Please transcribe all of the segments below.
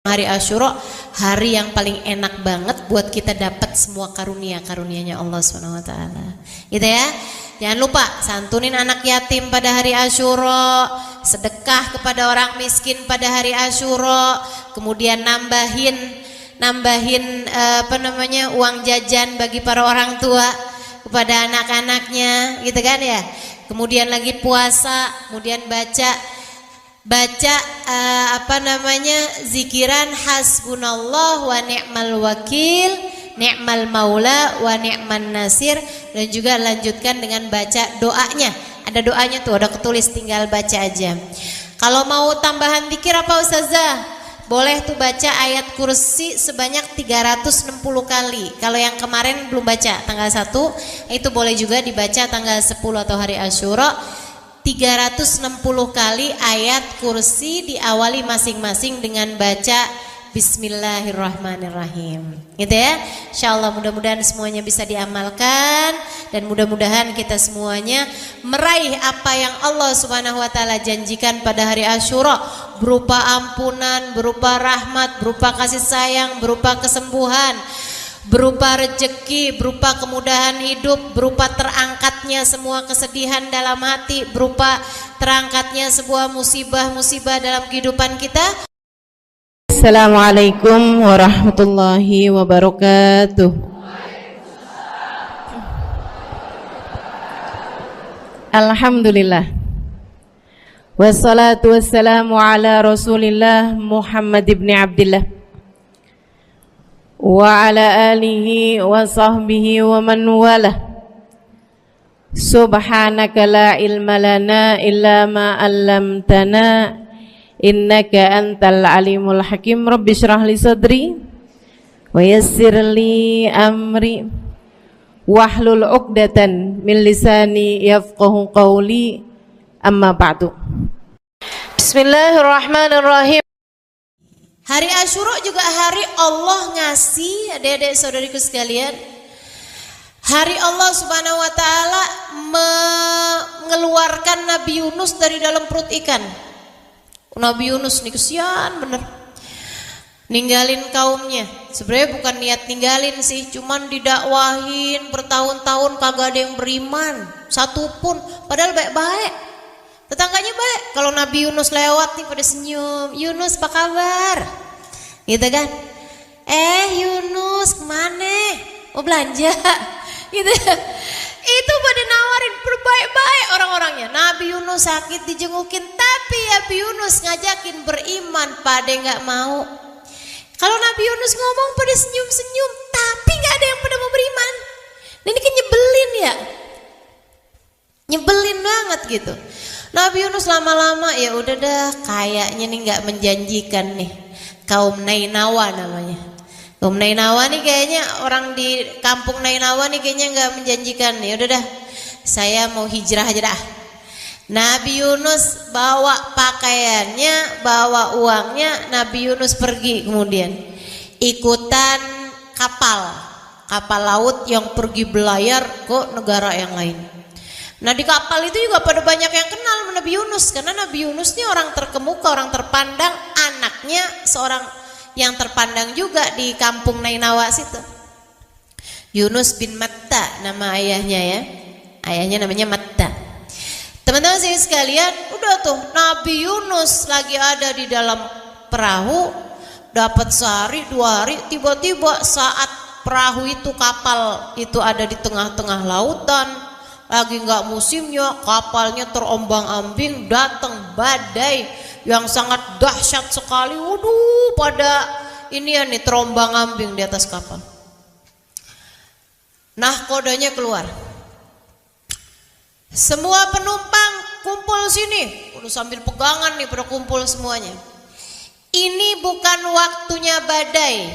Hari Asyura, hari yang paling enak banget buat kita dapat semua karunia-karunianya Allah SWT. Gitu ya. Jangan lupa santunin anak yatim pada hari Asyura, sedekah kepada orang miskin pada hari Asyura, kemudian nambahin uang jajan bagi para orang tua kepada anak-anaknya, gitu kan ya. Kemudian lagi puasa, kemudian baca zikiran hasbunallah wa ni'mal wakil, ni'mal maula wa ni'man nasir, dan juga lanjutkan dengan baca doanya. Ada doanya tuh, ada ketulis, tinggal baca aja. Kalau mau tambahan zikir apa Ustazah? Boleh tuh baca ayat kursi sebanyak 360 kali. Kalau yang kemarin belum baca tanggal 1, itu boleh juga dibaca tanggal 10 atau hari Asyura. 360 kali ayat kursi, diawali masing-masing dengan baca Bismillahirrahmanirrahim, gitu ya. Insyaallah mudah-mudahan semuanya bisa diamalkan, dan mudah-mudahan kita semuanya meraih apa yang Allah Subhanahu wa taala janjikan pada hari Asyura, berupa ampunan, berupa rahmat, berupa kasih sayang, berupa kesembuhan, berupa rezeki, berupa kemudahan hidup, berupa terangkatnya semua kesedihan dalam hati, berupa terangkatnya sebuah musibah-musibah dalam kehidupan kita. Assalamualaikum warahmatullahi wabarakatuh. Alhamdulillah, wassalatu wassalamu ala Rasulillah Muhammad ibn Abdillah wa ala alihi wa sahbihi wa man walah. Subhanaka la ilma lana illa ma 'allamtana innaka antal alimul hakim. Rabbi syrah li sadri wa yassir li amri wahlul 'uqdatan min lisani yafqahu qawli, amma ba'du. Bismillahirrahmanirrahim. Hari Asyura juga hari Allah ngasih, adik-adik saudariku sekalian, hari Allah Subhanahu wa taala mengeluarkan Nabi Yunus dari dalam perut ikan. Nabi Yunus nih kesian bener, ninggalin kaumnya. Sebenarnya bukan niat ninggalin sih, cuman didakwahin bertahun-tahun kagak ada yang beriman satupun, padahal baik-baik, tetangganya baik. Kalau Nabi Yunus lewat nih pada senyum, Yunus apa kabar, gitu kan. Yunus kemana, mau belanja gitu. Itu pada nawarin berbaik-baik orang-orangnya. Nabi Yunus sakit dijengukin, tapi Nabi Yunus ngajakin beriman, pada nggak mau. Kalau Nabi Yunus ngomong pada senyum-senyum, tapi nggak ada yang pada mau beriman. Nah, ini kan nyebelin ya, nyebelin banget gitu. Nabi Yunus lama-lama ya udah dah, kayaknya nih nggak menjanjikan nih. Kaum Nainawa namanya. Kaum Nainawa nih kayaknya, orang di kampung Nainawa nih kayaknya nggak menjanjikan. Ya udah dah, saya mau hijrah aja dah. Nabi Yunus bawa pakaiannya, bawa uangnya, Nabi Yunus pergi, kemudian ikutan kapal laut yang pergi belayar ke negara yang lain. Nah, di kapal itu juga pada banyak yang kenal Nabi Yunus, karena Nabi Yunus ini orang terkemuka, orang terpandang, anaknya seorang yang terpandang juga di kampung Nainawa situ. Yunus bin Matta nama ayahnya ya. Ayahnya namanya Matta. Teman-teman sekalian, udah tuh Nabi Yunus lagi ada di dalam perahu, dapat sehari 2 hari, tiba-tiba saat perahu itu, kapal itu ada di tengah-tengah lautan, lagi nggak musimnya, kapalnya terombang-ambing, datang badai yang sangat dahsyat sekali. Waduh, pada ini ya nih, terombang-ambing di atas kapal. Nah, kodenya keluar. Semua penumpang kumpul sini. Udah sambil pegangan nih, pada kumpul semuanya. Ini bukan waktunya badai.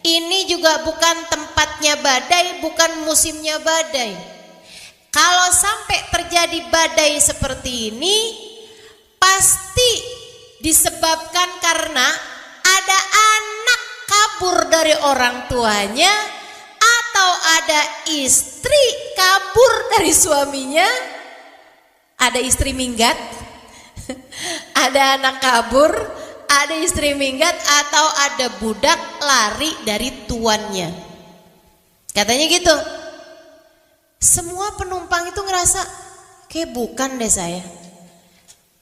Ini juga bukan tempatnya badai, bukan musimnya badai. Kalau sampai terjadi badai seperti ini, pasti disebabkan karena ada anak kabur dari orang tuanya, atau ada istri kabur dari suaminya, ada istri minggat, ada anak kabur, ada istri minggat atau ada budak lari dari tuannya. Katanya gitu. Semua penumpang itu ngerasa kayak bukan deh saya.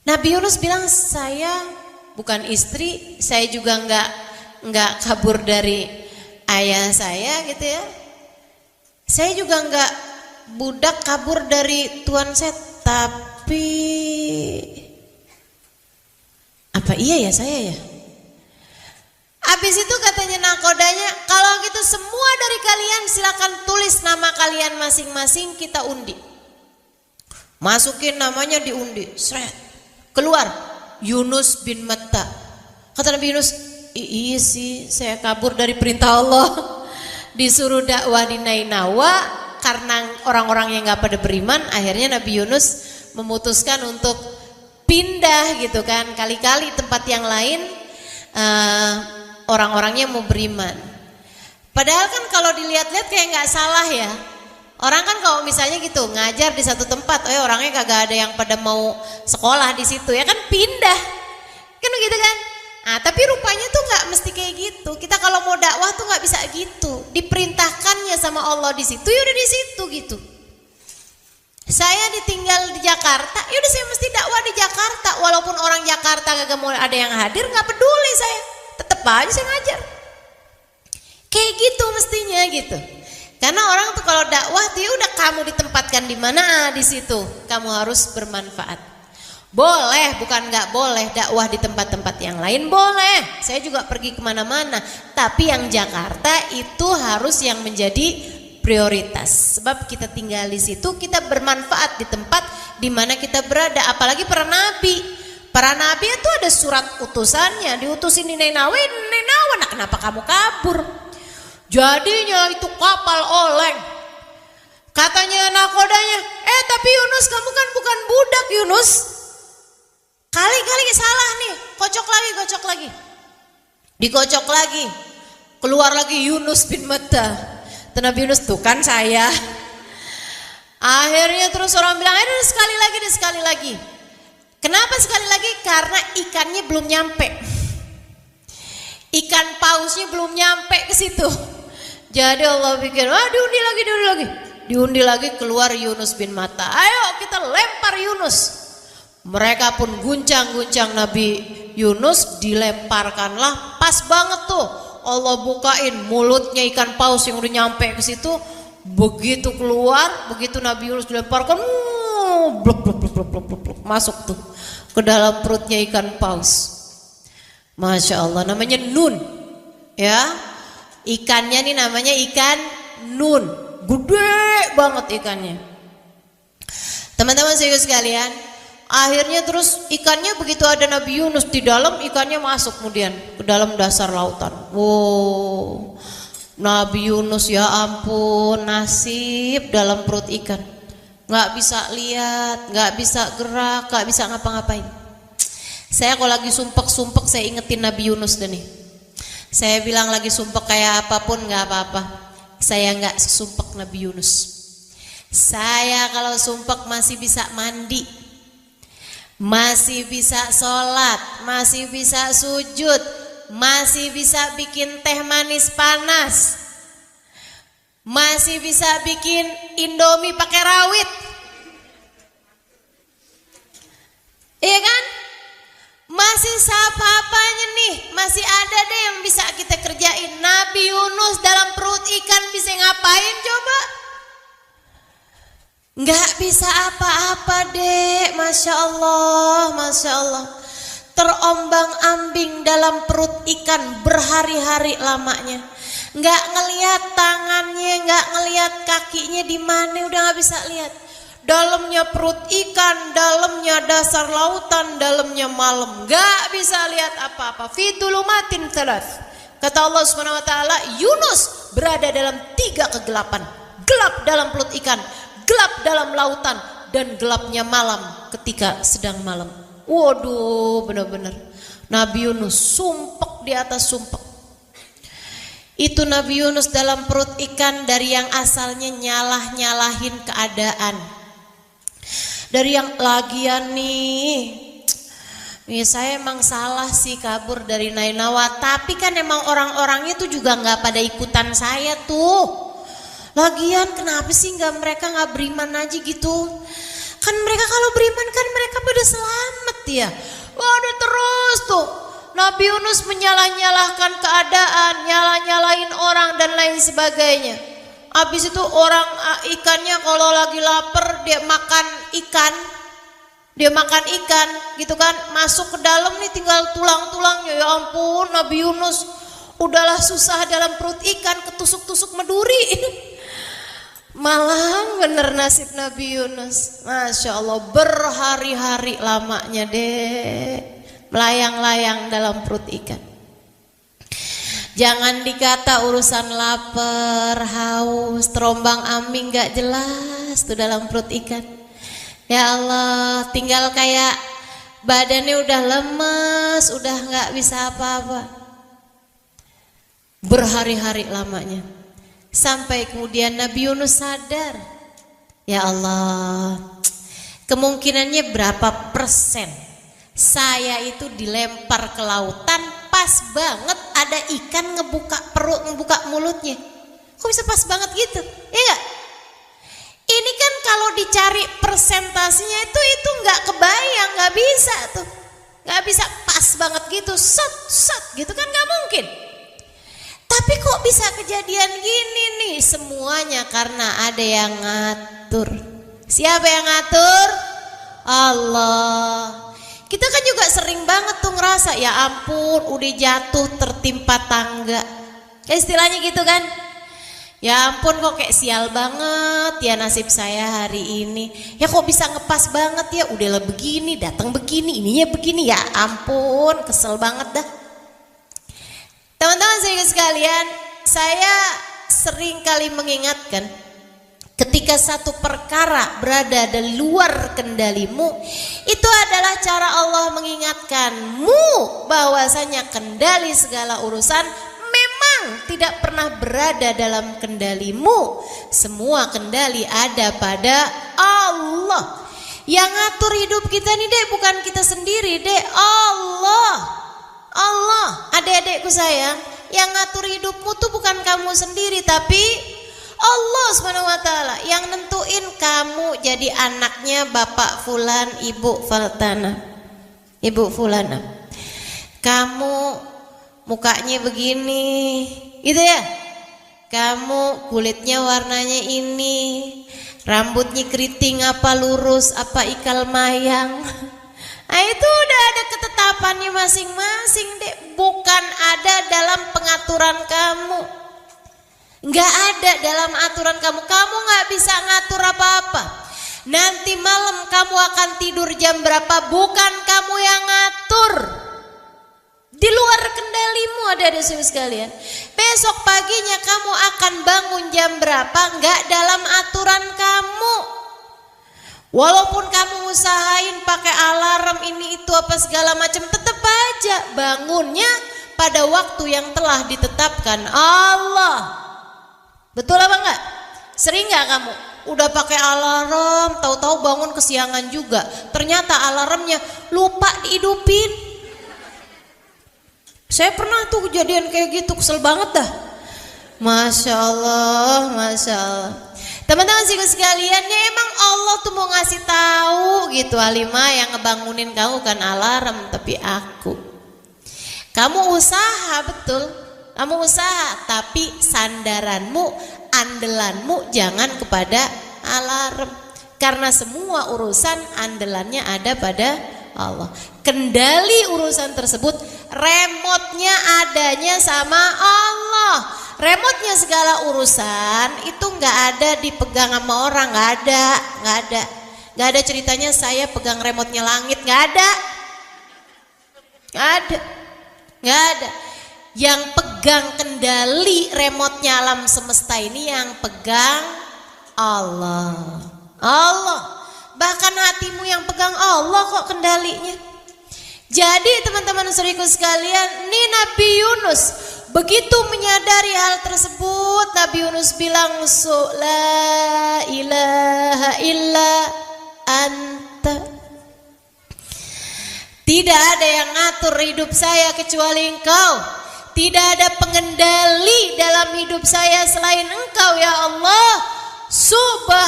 Nabi Yunus bilang, saya bukan istri, saya juga nggak kabur dari ayah saya gitu ya. Saya juga nggak budak kabur dari tuan saya, tapi apa iya ya saya ya? Habis itu katanya nakodanya, kalau gitu semua dari kalian silakan tulis nama kalian masing-masing, kita undi. Masukin namanya diundi, seret. Keluar Yunus bin Matta. Kata Nabi Yunus, iya sih saya kabur dari perintah Allah. Disuruh dakwah di Nainawa, karena orang-orang yang gak pada beriman, akhirnya Nabi Yunus memutuskan untuk pindah gitu kan. Kali-kali tempat yang lain orang-orangnya mau beriman. Padahal kan kalau dilihat-lihat kayak gak salah ya. Orang kan kalau misalnya gitu ngajar di satu tempat, orangnya kagak ada yang pada mau sekolah di situ ya kan, pindah kan gitu kan. Nah, tapi rupanya tuh nggak mesti kayak gitu. Kita kalau mau dakwah tuh nggak bisa gitu. Diperintahkannya sama Allah di situ, ya udah di situ gitu. Saya ditinggal di Jakarta, ya udah saya mesti dakwah di Jakarta. Walaupun orang Jakarta kagak mau ada yang hadir, nggak peduli saya, tetep aja saya ngajar. Kayak gitu mestinya gitu. Karena orang tuh kalau dakwah tuh ya udah kamu ditempatkan di mana, di situ kamu harus bermanfaat. Boleh, bukan nggak boleh dakwah di tempat-tempat yang lain, boleh. Saya juga pergi kemana-mana. Tapi yang Jakarta itu harus yang menjadi prioritas. Sebab kita tinggal di situ, kita bermanfaat di tempat di mana kita berada. Apalagi para nabi. Para nabi itu ada surat utusannya, diutusin di Nainawa. Nah kenapa kamu kabur? Jadinya itu kapal oleng. Katanya nakodanya, tapi Yunus kamu kan bukan budak Yunus. Kali-kali salah nih, kocok lagi. Dikocok lagi. Keluar lagi Yunus bin Matta. Nabi Yunus tuh kan saya. Akhirnya terus orang bilang, sekali lagi. Kenapa sekali lagi? Karena ikannya belum nyampe. Ikan pausnya belum nyampe ke situ. Jadi Allah pikir, diundi lagi keluar Yunus bin Matta. Ayo kita lempar Yunus. Mereka pun guncang Nabi Yunus, dilemparkanlah. Pas banget tuh Allah bukain mulutnya ikan paus yang udah nyampe ke situ. Begitu keluar, begitu Nabi Yunus dilemparkan, blok, masuk tuh ke dalam perutnya ikan paus. Masya Allah, namanya Nun ya. Ikannya nih namanya ikan Nun. Gede banget ikannya. Teman-teman sekalian, akhirnya terus ikannya begitu ada Nabi Yunus di dalam, ikannya masuk kemudian ke dalam dasar lautan. Wow, Nabi Yunus ya ampun, nasib dalam perut ikan. Gak bisa lihat, gak bisa gerak, gak bisa ngapa-ngapain. Saya kalau lagi sumpek saya ingetin Nabi Yunus deh nih. Saya bilang lagi sumpek kayak apapun gak apa-apa. Saya gak sesumpek Nabi Yunus. Saya kalau sumpek masih bisa mandi, masih bisa sholat, masih bisa sujud, masih bisa bikin teh manis panas, masih bisa bikin Indomie pakai rawit. Iya kan? Masih apa-apanya nih, masih ada deh yang bisa kita kerjain. Nabi Yunus dalam perut ikan bisa ngapain coba? Nggak bisa apa-apa deh, Masya Allah. Terombang-ambing dalam perut ikan berhari-hari lamanya. Nggak ngelihat tangannya, nggak ngelihat kakinya di mana, udah nggak bisa lihat. Dalamnya perut ikan, dalamnya dasar lautan, dalamnya malam, nggak bisa lihat apa-apa. Fi dhulumatin thalath. Kata Allah Subhanahu wa taala, Yunus berada dalam 3 kegelapan. Gelap dalam perut ikan, gelap dalam lautan, dan gelapnya malam ketika sedang malam. Waduh, benar-benar Nabi Yunus sumpek di atas sumpek. Itu Nabi Yunus dalam perut ikan, dari yang asalnya nyalah-nyalahin keadaan, dari yang lagian nih Ya saya emang salah sih kabur dari Nainawa, tapi kan emang orang-orangnya tuh juga nggak pada ikutan saya tuh. Lagian kenapa sih mereka nggak beriman aja gitu? Kan mereka kalau beriman kan mereka pada selamat ya. Waduh terus tuh Nabi Yunus menyalah-nyalahkan keadaan, nyalah-nyalahin orang dan lain sebagainya. Habis itu orang ikannya kalau lagi lapar dia makan ikan. Dia makan ikan gitu kan, masuk ke dalam nih tinggal tulang-tulangnya. Ya ampun, Nabi Yunus udahlah susah dalam perut ikan, ketusuk-tusuk meduri. Malah bener nasib Nabi Yunus. Masya Allah, berhari-hari lamanya deh melayang-layang dalam perut ikan. Jangan dikata urusan lapar, haus, terombang ambing gak jelas tuh dalam perut ikan. Ya Allah, tinggal kayak badannya udah lemes, udah gak bisa apa-apa. Berhari-hari lamanya. Sampai kemudian Nabi Yunus sadar, ya Allah, kemungkinannya berapa persen saya itu dilempar ke lautan, pas banget ada ikan ngebuka perut, ngebuka mulutnya. Kok bisa pas banget gitu? Ya gak? Ini kan kalau dicari persentasenya itu nggak kebayang, nggak bisa tuh, nggak bisa pas banget gitu, set gitu kan nggak mungkin. Tapi kok bisa kejadian gini nih? Semuanya karena ada yang ngatur. Siapa yang ngatur? Allah. Kita kan juga sering banget tuh ngerasa, ya ampun, udah jatuh tertimpa tangga. Istilahnya gitu kan? Ya ampun kok kayak sial banget ya nasib saya hari ini. Ya kok bisa ngepas banget ya, udah lah begini, datang begini, ininya begini. Ya ampun, kesel banget dah. Teman-teman sekalian, saya sering kali mengingatkan, ketika satu perkara berada di luar kendalimu, itu adalah cara Allah mengingatkanmu bahwasanya kendali segala urusan memang tidak pernah berada dalam kendalimu. Semua kendali ada pada Allah. Yang ngatur hidup kita nih dek, bukan kita sendiri dek, Allah. Adik-adikku sayang, yang ngatur hidupmu tuh bukan kamu sendiri, tapi Allah SWT yang nentuin kamu jadi anaknya Bapak Fulan, Ibu Faltana, Ibu Fulana. Kamu mukanya begini, gitu ya. Kamu kulitnya warnanya ini, rambutnya keriting apa lurus apa ikal mayang. Nah itu udah ada ketetapannya masing-masing deh, bukan ada dalam pengaturan kamu. Nggak ada dalam aturan kamu, kamu nggak bisa ngatur apa-apa. Nanti malam kamu akan tidur jam berapa, bukan kamu yang ngatur. Di luar kendalimu ada sekalian. Besok paginya kamu akan bangun jam berapa, nggak dalam aturan kamu. Walaupun kamu usahain pakai alarm ini itu apa segala macam, tetap aja bangunnya pada waktu yang telah ditetapkan Allah. Betul apa enggak? Sering enggak kamu udah pakai alarm, tahu-tahu bangun kesiangan juga, ternyata alarmnya lupa dihidupin. Saya pernah tuh kejadian kayak gitu, kesel banget dah. Masya Allah, Masya Allah. Teman-teman sekalian, ya emang Allah tuh mau ngasih tahu gitu, Halimah, yang ngebangunin kamu kan alarm, tapi aku. Kamu usaha betul, kamu usaha, tapi sandaranmu, andelanmu jangan kepada alarm. Karena semua urusan andelannya ada pada Allah. Kendali urusan tersebut, remote-nya adanya sama Allah. Remote-nya segala urusan itu nggak ada dipegang sama orang, nggak ada ceritanya saya pegang remote-nya langit, nggak ada. Yang pegang kendali remote-nya alam semesta ini yang pegang Allah. Bahkan hatimu yang pegang Allah kok kendalinya. Jadi teman-teman saudaraku sekalian, ini Nabi Yunus begitu menyadari hal tersebut, Nabi Yunus bilang, la ilaha illa anta. Tidak ada yang ngatur hidup saya kecuali Engkau. Tidak ada pengendali dalam hidup saya selain Engkau ya Allah. Subhanaka,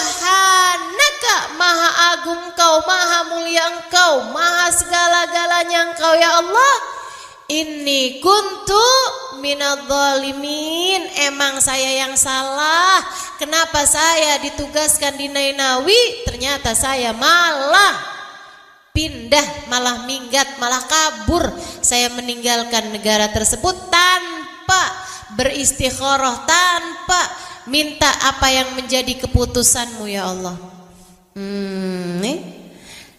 maha agung Engkau, maha mulia Engkau, maha segala-galanya Engkau ya Allah. Inni kuntu minadh-dhalimin. Emang saya yang salah. Kenapa saya ditugaskan di Nainawi, ternyata saya malah pindah, malah minggat, malah kabur. Saya meninggalkan negara tersebut tanpa beristikharah, tanpa minta apa yang menjadi keputusanmu ya Allah. Nih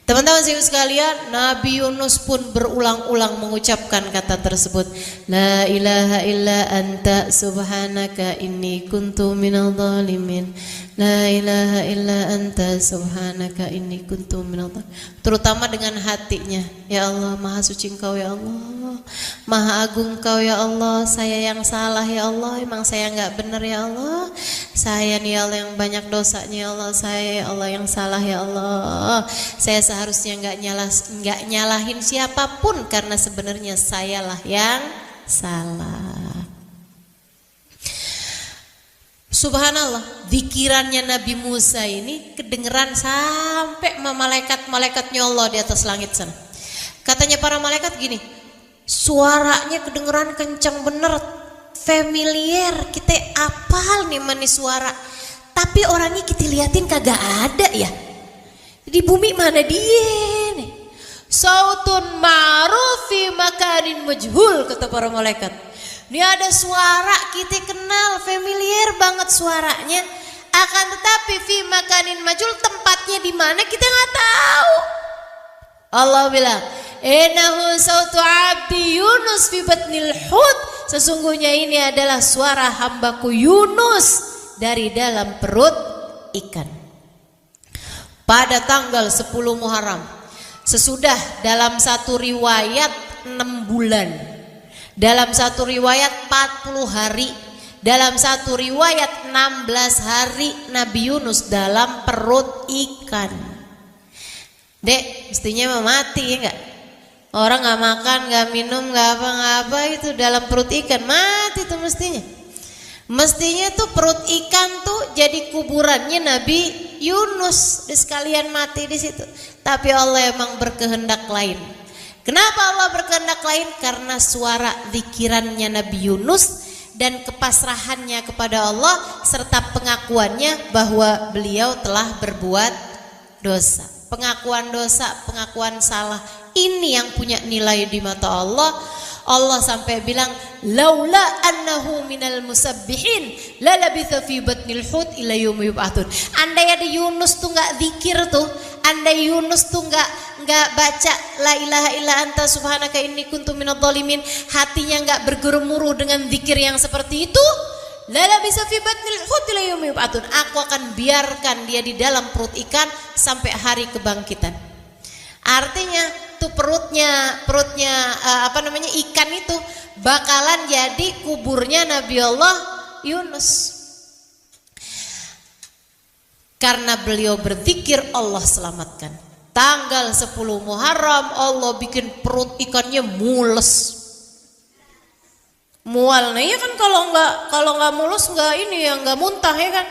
teman-teman sekalian, Nabi Yunus pun berulang-ulang mengucapkan kata tersebut. La ilaha illa anta subhanaka inni kuntu minadh dhalimin. La ilaha illa anta subhanaka inni kuntu minadh dhalimin. Terutama dengan hatinya. Ya Allah, maha suci Engkau ya Allah, maha agung Engkau ya Allah. Saya yang salah ya Allah, emang saya enggak benar ya Allah. Saya nih ya Allah yang banyak dosanya ya Allah. Saya ya Allah yang salah ya Allah. Saya seharusnya enggak nyalahin siapapun, karena sebenarnya sayalah yang salah. Subhanallah, zikirannya Nabi Musa ini kedengeran sampai malaikat-malaikatnya Allah di atas langit sana. Katanya para malaikat gini, suaranya kedengeran kencang bener, familiar, kita apal nih manis suara. Tapi orangnya kita liatin kagak ada ya. Di bumi mana dia nih? Sautun ma'ruf fi makanin majhul, kata para malaikat. Ini ada suara kita kenal, familiar banget suaranya. Akan tetapi fi makanin majhul, tempatnya di mana kita nggak tahu. Allah bilang, innahu sautu abdi Yunus fi batnil hut. Sesungguhnya ini adalah suara hambaku Yunus dari dalam perut ikan. Pada tanggal 10 Muharram, sesudah dalam satu riwayat 6 bulan, dalam satu riwayat 40 hari, dalam satu riwayat 16 hari Nabi Yunus dalam perut ikan. Dek, mestinya mati ya enggak? Orang gak makan, gak minum, gak apa-apa itu dalam perut ikan, mati tuh mestinya. Mestinya tuh perut ikan tuh jadi kuburannya Nabi Yunus, sekalian mati di situ. Tapi Allah emang berkehendak lain. Kenapa Allah berkehendak lain? Karena suara zikirannya Nabi Yunus dan kepasrahannya kepada Allah serta pengakuannya bahwa beliau telah berbuat dosa. Pengakuan dosa, pengakuan salah, ini yang punya nilai di mata Allah. Allah sampai bilang, laula annahu minal musabbihin la labitha fi batnil hut ila yaumi yub'atsun. Andai ada Yunus tuh enggak zikir tuh, andai Yunus tuh enggak baca la ilaha illa anta subhanaka inni kuntu minadh dhalimin, hatinya enggak bergemuruh dengan zikir yang seperti itu, la labitha fi batnil hut ila yaumi yub'atsun. Aku akan biarkan dia di dalam perut ikan sampai hari kebangkitan. Artinya tuh perutnya ikan itu bakalan jadi kuburnya Nabi Allah Yunus. Karena beliau berzikir, Allah selamatkan. Tanggal 10 Muharram Allah bikin perut ikannya mules. Mual, nah ya kan kalau nggak mulus nggak ini ya nggak muntah ya kan,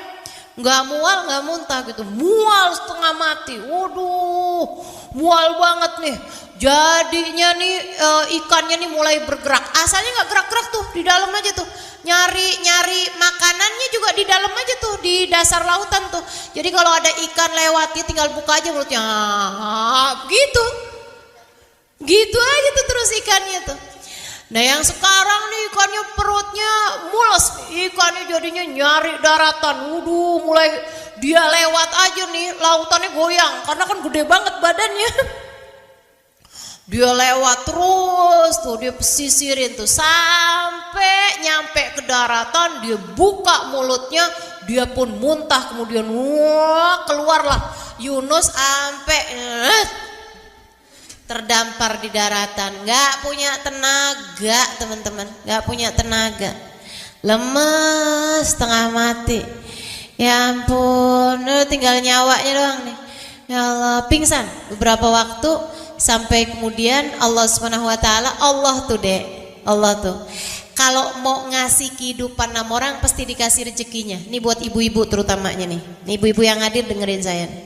nggak mual nggak muntah gitu, mual setengah mati. Waduh, mual banget nih. Jadinya nih ikannya nih mulai bergerak. Asalnya nggak gerak-gerak tuh, di dalam aja tuh. Nyari makanannya juga di dalam aja tuh, di dasar lautan tuh. Jadi kalau ada ikan lewat dia tinggal buka aja mulutnya. Gitu. Gitu aja tuh terus ikannya tuh. Nah yang sekarang nih ikannya perutnya mules, ikannya jadinya nyari daratan. Waduh, mulai dia lewat aja nih lautannya goyang karena kan gede banget badannya. Dia lewat terus tuh, dia pesisirin tuh sampai nyampe ke daratan, dia buka mulutnya, dia pun muntah, kemudian keluarlah Yunus sampai terdampar di daratan, nggak punya tenaga teman-teman, nggak punya tenaga, lemes, setengah mati. Ya ampun, tinggal nyawanya doang nih. Ya Allah, pingsan beberapa waktu. sampai kemudian Allah Subhanahu wa taala, Allah tuh kalau mau ngasih kehidupan sama orang pasti dikasih rezekinya. Ini buat ibu-ibu terutamanya nih. Nih ibu-ibu yang hadir dengerin saya nih.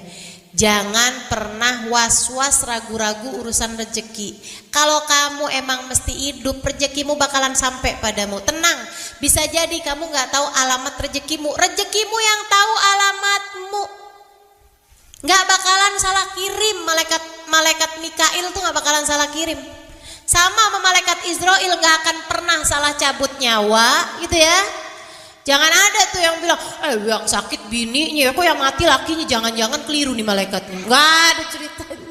Jangan pernah was-was ragu-ragu urusan rezeki. Kalau kamu emang mesti hidup, rezekimu bakalan sampai padamu. Tenang, bisa jadi kamu nggak tahu alamat rezekimu. Rezekimu yang tahu alamatmu. Nggak bakalan salah kirim, malaikat Mikail tuh nggak bakalan salah kirim. Sama malaikat Israel nggak akan pernah salah cabut nyawa, gitu ya. Jangan ada tuh yang bilang, yang sakit bininya, kok yang mati lakinya, jangan-jangan keliru nih malaikatnya. Nggak ada ceritanya.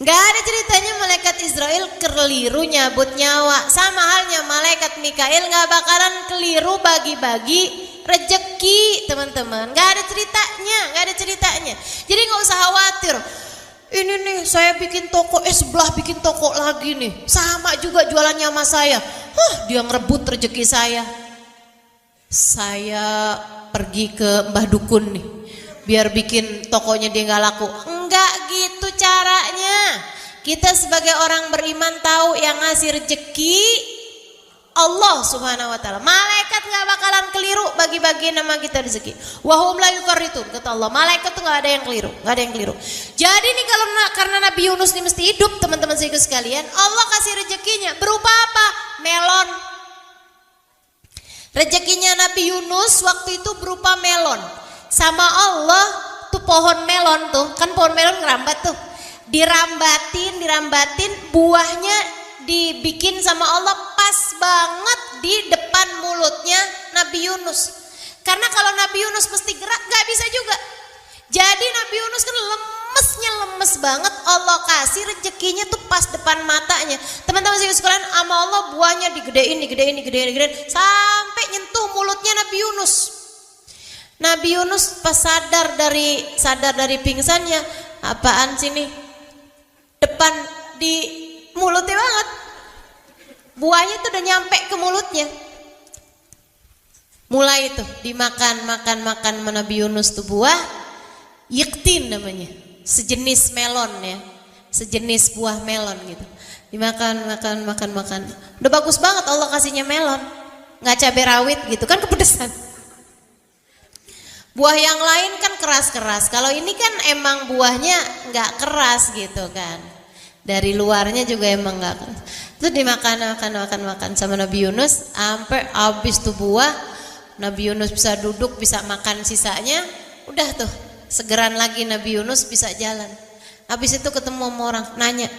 Nggak ada ceritanya malaikat Israel keliru nyabut nyawa. Sama halnya malaikat Mikail nggak bakalan keliru bagi-bagi rezeki, teman-teman. Nggak ada ceritanya. Jadi nggak usah khawatir. Ini nih saya bikin toko, sebelah bikin toko lagi nih, sama juga jualannya sama saya. Dia ngerebut rezeki saya. Saya pergi ke Mbah Dukun nih, biar bikin tokonya dia nggak laku. Enggak gitu caranya. Kita sebagai orang beriman tahu yang ngasih rezeki Allah Subhanahu wa taala. Malaikat nggak bakalan keliru bagi-bagi nama kita rezeki. Wahum la yuqarritun, kata Allah. Malaikat tuh nggak ada yang keliru. Jadi nih kalau karena Nabi Yunus nih mesti hidup, teman-teman sekalian, Allah kasih rezekinya berupa apa? Melon. Rezekinya Nabi Yunus waktu itu berupa melon. Sama Allah tuh pohon melon tuh, kan pohon melon ngerambat tuh. Dirambatin, buahnya dibikin sama Allah pas banget di depan mulutnya Nabi Yunus. Karena kalau Nabi Yunus mesti gerak nggak bisa juga. Jadi Nabi Yunus kan lemes banget, Allah kasih rezekinya tuh pas depan matanya. Teman-teman sekalian, sama Allah buahnya digedein sampai nyentuh mulutnya Nabi Yunus. Nabi Yunus pas sadar dari pingsannya, apaan sih nih? Depan di mulutnya banget. Buahnya tuh udah nyampe ke mulutnya. Mulai itu dimakan Nabi Yunus tuh buah yiktin namanya. Sejenis melon ya. Sejenis buah melon gitu. Dimakan. Udah bagus banget Allah kasihnya melon. Nggak cabai rawit gitu kan, kepedesan. Buah yang lain kan keras-keras. Kalau ini kan emang buahnya nggak keras gitu kan. Dari luarnya juga emang nggak keras. Terus dimakan sama Nabi Yunus sampai habis tuh buah. Nabi Yunus bisa duduk, bisa makan sisanya. Udah tuh, segeran lagi Nabi Yunus bisa jalan. Habis itu ketemu sama orang, nanya,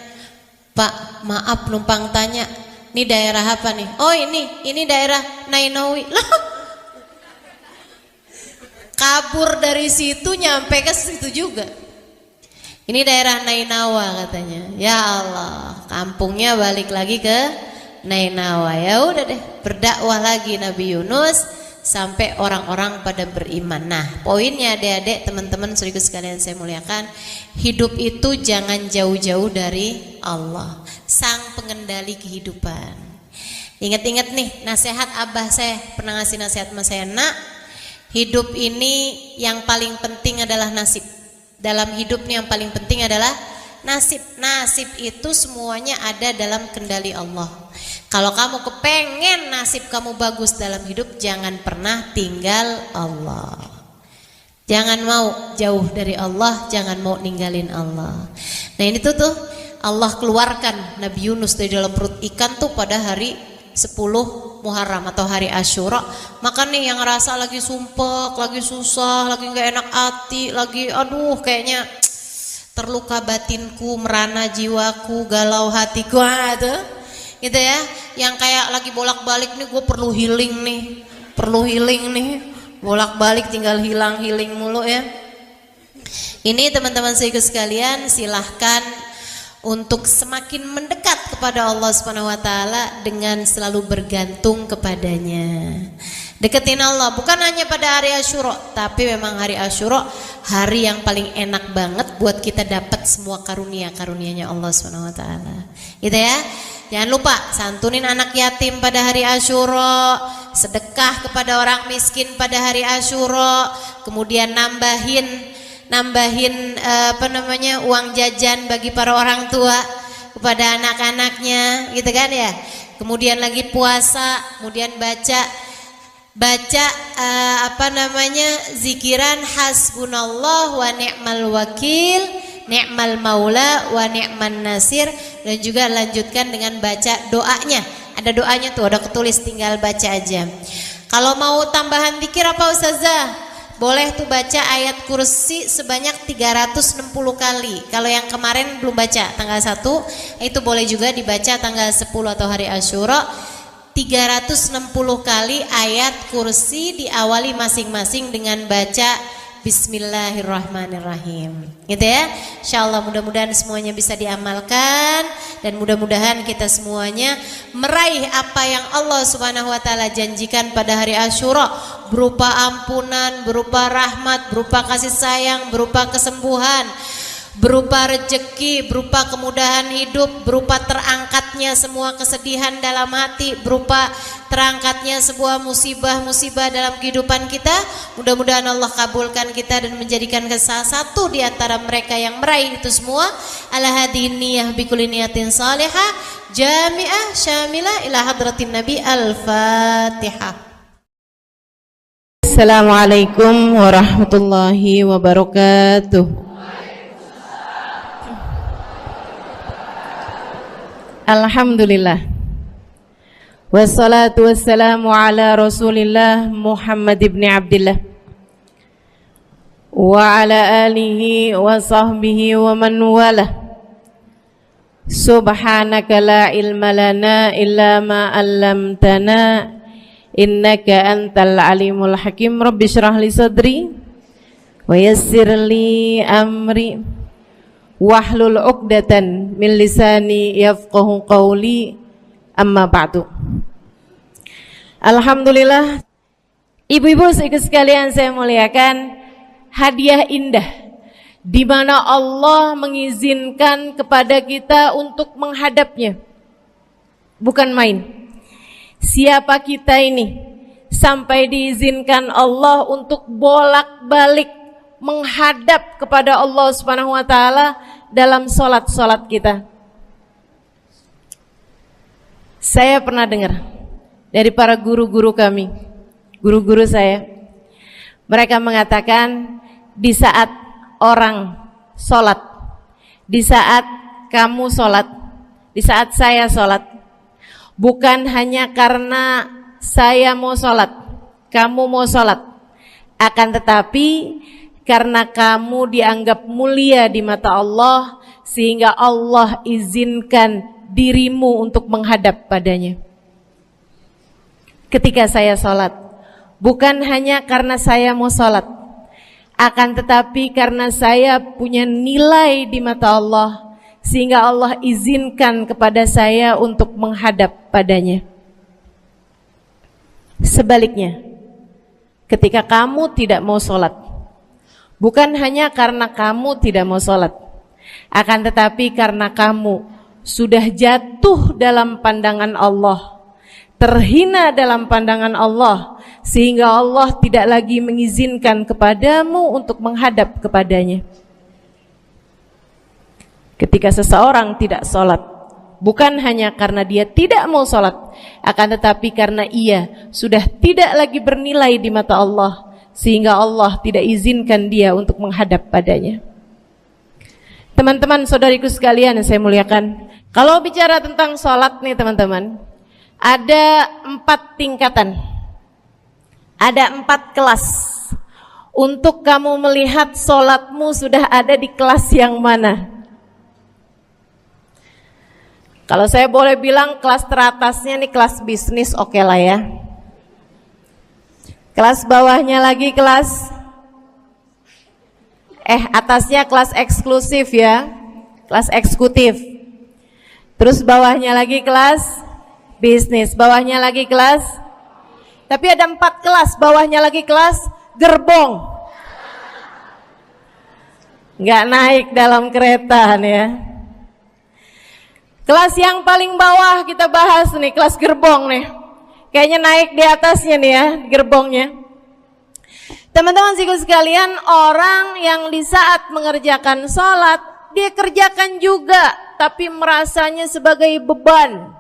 "Pak, maaf numpang tanya, ini daerah apa nih?" "Oh ini daerah Nainawi." Lah, kabur dari situ nyampe ke situ juga. Ini daerah Nainawa katanya. Ya Allah, kampungnya balik lagi ke Nainawa. Ya udah deh, berdakwah lagi Nabi Yunus sampai orang-orang pada beriman. Nah, poinnya adik-adik, teman-teman saudara sekalian saya muliakan, hidup itu jangan jauh-jauh dari Allah, sang pengendali kehidupan. Ingat-ingat nih, nasihat abah saya pernah ngasih nasihat sama saya, "Nak, hidup ini yang paling penting adalah nasib. Dalam hidup nih yang paling penting adalah nasib. Nasib itu semuanya ada dalam kendali Allah. Kalau kamu kepengen nasib kamu bagus dalam hidup, jangan pernah tinggal Allah. Jangan mau jauh dari Allah, jangan mau ninggalin Allah." Nah ini tuh Allah keluarkan Nabi Yunus dari dalam perut ikan tuh pada hari 10 Muharram atau hari Asyura. Maka nih yang ngerasa lagi sumpek, lagi susah, lagi gak enak hati, lagi aduh kayaknya terluka batinku, merana jiwaku, galau hatiku, gitu ya. Yang kayak lagi bolak-balik nih, gue perlu healing nih, bolak-balik tinggal healing mulu ya. Ini teman-teman saya sekalian, silahkan untuk semakin mendekat kepada Allah Subhanahu wa taala dengan selalu bergantung kepadanya. Deketin Allah bukan hanya pada hari Asyura, tapi memang hari Asyura hari yang paling enak banget buat kita dapat semua karunia-karunianya Allah Subhanahu wa taala. Gitu ya. Jangan lupa santunin anak yatim pada hari Asyura, sedekah kepada orang miskin pada hari Asyura, kemudian nambahin nambahin uang jajan bagi para orang tua kepada anak-anaknya, gitu kan ya. Kemudian lagi puasa, kemudian baca zikiran hasbunallah wa ni'mal wakil, ni'mal maula wa ni'man nasir, dan juga lanjutkan dengan baca doanya. Ada doanya tuh, ada ketulis, tinggal baca aja. Kalau mau tambahan zikir apa Ustazah? Boleh tuh baca ayat kursi sebanyak 360 kali. Kalau yang kemarin belum baca tanggal 1, itu boleh juga dibaca tanggal 10 atau hari Asyura. 360 kali ayat kursi, diawali masing-masing dengan baca Bismillahirrahmanirrahim, gitu ya. Insyaallah mudah-mudahan semuanya bisa diamalkan, dan mudah-mudahan kita semuanya meraih apa yang Allah Subhanahu wa taala janjikan pada hari Asyura, berupa ampunan, berupa rahmat, berupa kasih sayang, berupa kesembuhan, berupa rezeki, berupa kemudahan hidup, berupa terangkatnya semua kesedihan dalam hati, berupa terangkatnya sebuah musibah-musibah dalam kehidupan kita. Mudah-mudahan Allah kabulkan kita dan menjadikan salah satu di antara mereka yang meraih itu semua. Ala hadhihi niyyah bi kulli niyatin salihah jami'ah syamilah ila hadratin nabi. Al-Fatihah. Assalamualaikum warahmatullahi wabarakatuh. Alhamdulillah, wassalatu wassalamu ala rasulillah Muhammad ibn Abdillah wa ala alihi wa sahbihi wa man walah. Subhanaka la ilma lana illa ma 'allamtana innaka antal alimul hakim. Rabbi shrah li sadri wa yassir li amri wahlul 'uqdatan min lisani yafqahu qawli, amma ba'du. Alhamdulillah, ibu-ibu sekalian saya muliakan, hadiah indah di mana Allah mengizinkan kepada kita untuk menghadapnya. Bukan main. Siapa kita ini sampai diizinkan Allah untuk bolak-balik menghadap kepada Allah Subhanahu wa taala dalam salat-salat kita. Saya pernah dengar dari para guru-guru kami, guru-guru saya, mereka mengatakan di saat orang salat, di saat kamu salat, di saat saya salat, bukan hanya karena saya mau salat, kamu mau salat, akan tetapi karena kamu dianggap mulia di mata Allah, sehingga Allah izinkan dirimu untuk menghadap padanya. Ketika saya sholat, bukan hanya karena saya mau sholat, akan tetapi karena saya punya nilai di mata Allah, sehingga Allah izinkan kepada saya untuk menghadap padanya. Sebaliknya, ketika kamu tidak mau sholat, bukan hanya karena kamu tidak mau sholat, akan tetapi karena kamu sudah jatuh dalam pandangan Allah, terhina dalam pandangan Allah, sehingga Allah tidak lagi mengizinkan kepadamu untuk menghadap kepadanya. Ketika seseorang tidak sholat, bukan hanya karena dia tidak mau sholat, akan tetapi karena ia sudah tidak lagi bernilai di mata Allah, sehingga Allah tidak izinkan dia untuk menghadap padanya. Teman-teman, saudariku sekalian yang saya muliakan, kalau bicara tentang sholat nih teman-teman, ada 4 tingkatan, ada 4 kelas. Untuk kamu melihat sholatmu sudah ada di kelas yang mana. Kalau saya boleh bilang kelas teratasnya nih kelas bisnis, oke lah ya. Kelas bawahnya lagi kelas atasnya kelas eksklusif ya, kelas eksekutif. Terus bawahnya lagi kelas bisnis, bawahnya lagi kelas, tapi ada 4 kelas, bawahnya lagi kelas gerbong. Nggak naik dalam kereta nih ya. Kelas yang paling bawah kita bahas nih, kelas gerbong nih. Kayaknya naik di atasnya nih ya, gerbongnya. Teman-teman sekalian, orang yang di saat mengerjakan sholat, dia kerjakan juga, tapi merasanya sebagai beban.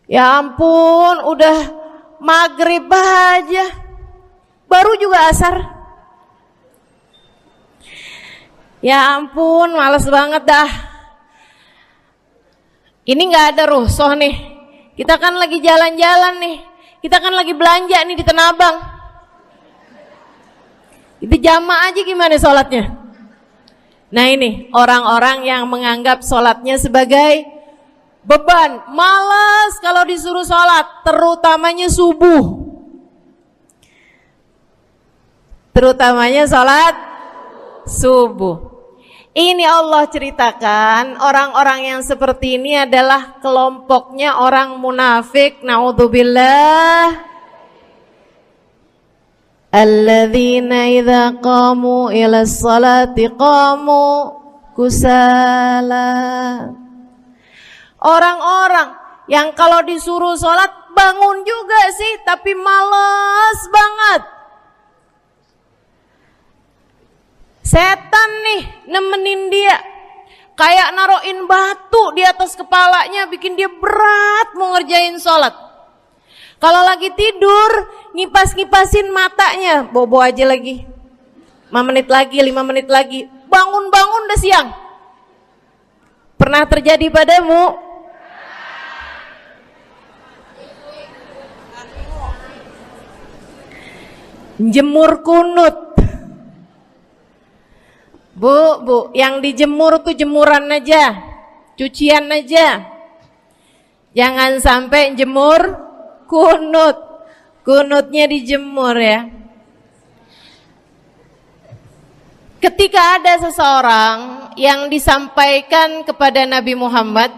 Ya ampun, udah maghrib aja, baru juga asar. Ya ampun, males banget dah. Ini gak ada rusuh nih. Kita kan lagi jalan-jalan nih. Kita kan lagi belanja nih di Tanah Abang. Itu jamaah aja gimana sholatnya? Nah ini orang-orang yang menganggap sholatnya sebagai beban. Malas kalau disuruh sholat, terutamanya subuh. Terutamanya sholat subuh. Ini Allah ceritakan orang-orang yang seperti ini adalah kelompoknya orang munafik. Naudzubillah. Alladzina idza qamu ila sholati qamu kusala. Orang-orang yang kalau disuruh sholat bangun juga sih, tapi malas banget. Setan nih nemenin dia, kayak naroin batu di atas kepalanya, bikin dia berat mau ngerjain sholat. Kalau lagi tidur, ngipas-ngipasin matanya, bobo aja lagi. 5 menit lagi, 5 menit lagi. Bangun-bangun udah siang. Pernah terjadi padamu? Jemur kunut. Bu, yang dijemur tuh jemuran aja, cucian aja. Jangan sampai jemur kunut. Kunutnya dijemur ya. Ketika ada seseorang yang disampaikan kepada Nabi Muhammad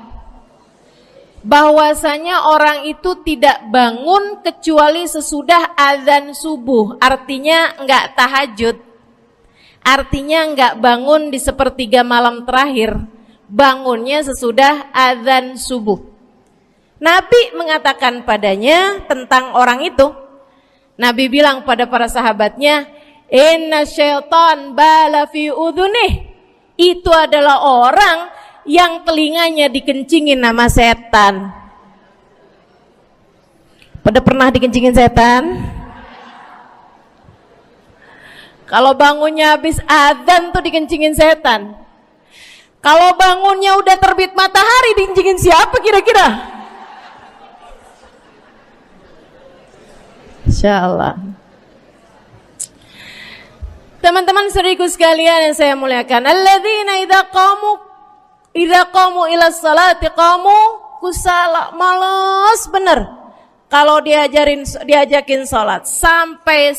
bahwasanya orang itu tidak bangun kecuali sesudah azan subuh, artinya enggak tahajud, artinya enggak bangun di sepertiga malam terakhir, bangunnya sesudah azan subuh. Nabi mengatakan padanya tentang orang itu. Nabi bilang pada para sahabatnya, inna syaitan bala fi udhunih. Itu adalah orang yang telinganya dikencingin sama setan. Pada pernah dikencingin setan? Kalau bangunnya habis adzan tuh dikencingin setan. Kalau bangunnya udah terbit matahari dikencingin siapa kira-kira? Insyaallah. Teman-teman saudariku sekalian yang saya muliakan, alladzina idza qamu ila sholati qamu kusala. Malas bener kalau diajakin sholat, sampai